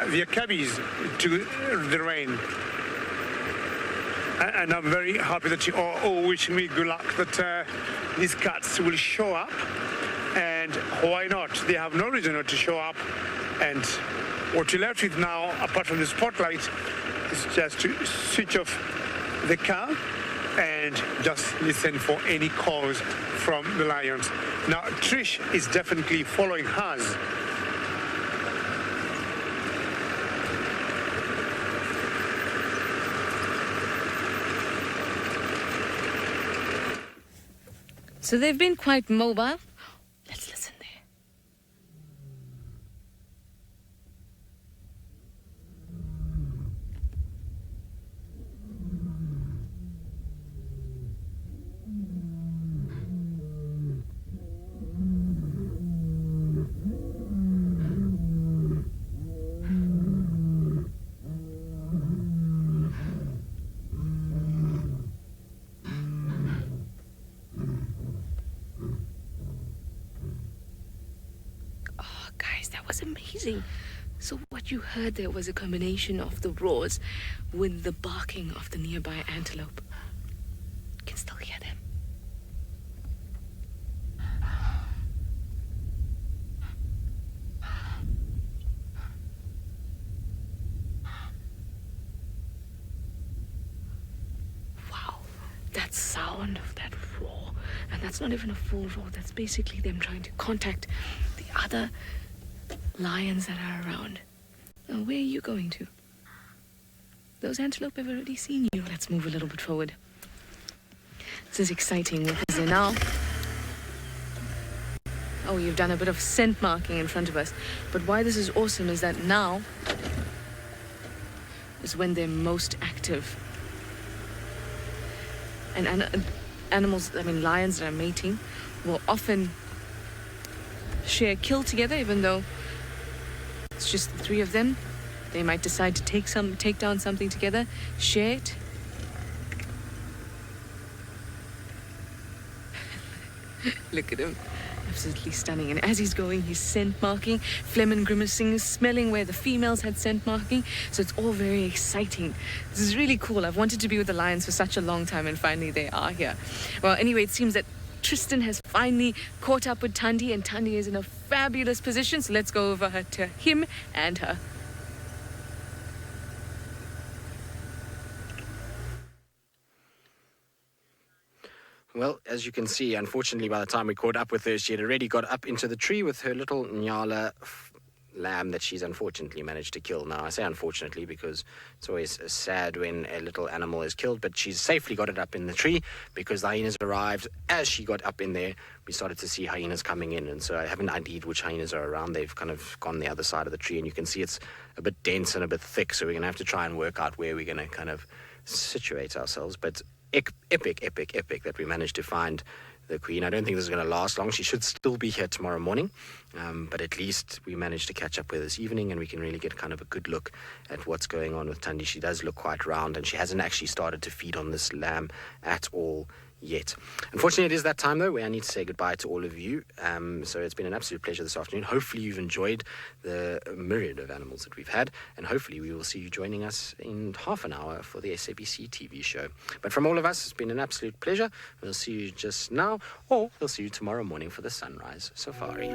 their cubbies to the rain. And I'm very happy that you all wish me good luck that these cats will show up. And why not? They have no reason not to show up. And what you're left with now, apart from the spotlight, is just to switch off the car and just listen for any calls from the lions. Now, Trish is definitely following us. So they've been quite mobile. Let's listen there. Amazing. So what you heard there was a combination of the roars with the barking of the nearby antelope. You can still hear them. Wow, that sound of that roar, and that's not even a full roar, that's basically them trying to contact the other lions that are around. Now, where are you going to? Those antelope have already seen you. Let's move a little bit forward. This is exciting because they're now... Oh, you've done a bit of scent marking in front of us. But why this is awesome is that now is when they're most active. And lions that are mating will often share kill together, even though it's just the 3 of them. They might decide to take down something together, share it. Look at him. Absolutely stunning. And as he's going, he's scent marking. Flemin grimacing, smelling where the females had scent marking. So it's all very exciting. This is really cool. I've wanted to be with the lions for such a long time, and finally they are here. Well, anyway, it seems that Tristan has finally caught up with Tandy, and Tandy is in a fabulous position. So let's go over to him and her. Well, as you can see, unfortunately, by the time we caught up with her, she had already got up into the tree with her little Nyala lamb that she's unfortunately managed to kill. Now, I say unfortunately because it's always sad when a little animal is killed, but she's safely got it up in the tree because the hyenas arrived. As she got up in there, we started to see hyenas coming in, and so I haven't ID'd which hyenas are around. They've kind of gone the other side of the tree, and you can see it's a bit dense and a bit thick, so we're going to have to try and work out where we're going to kind of situate ourselves. But epic that we managed to find the Queen. I don't think this is going to last long. She should still be here tomorrow morning, but at least we managed to catch up with her this evening, and we can really get kind of a good look at what's going on with Tandy. She does look quite round, and she hasn't actually started to feed on this lamb at all yet. Unfortunately, it is that time, though, where I need to say goodbye to all of you. So it's been an absolute pleasure this afternoon. Hopefully you've enjoyed the myriad of animals that we've had, and hopefully we will see you joining us in half an hour for the SABC TV show. But from all of us, it's been an absolute pleasure. We'll see you just now, or we'll see you tomorrow morning for the sunrise safari.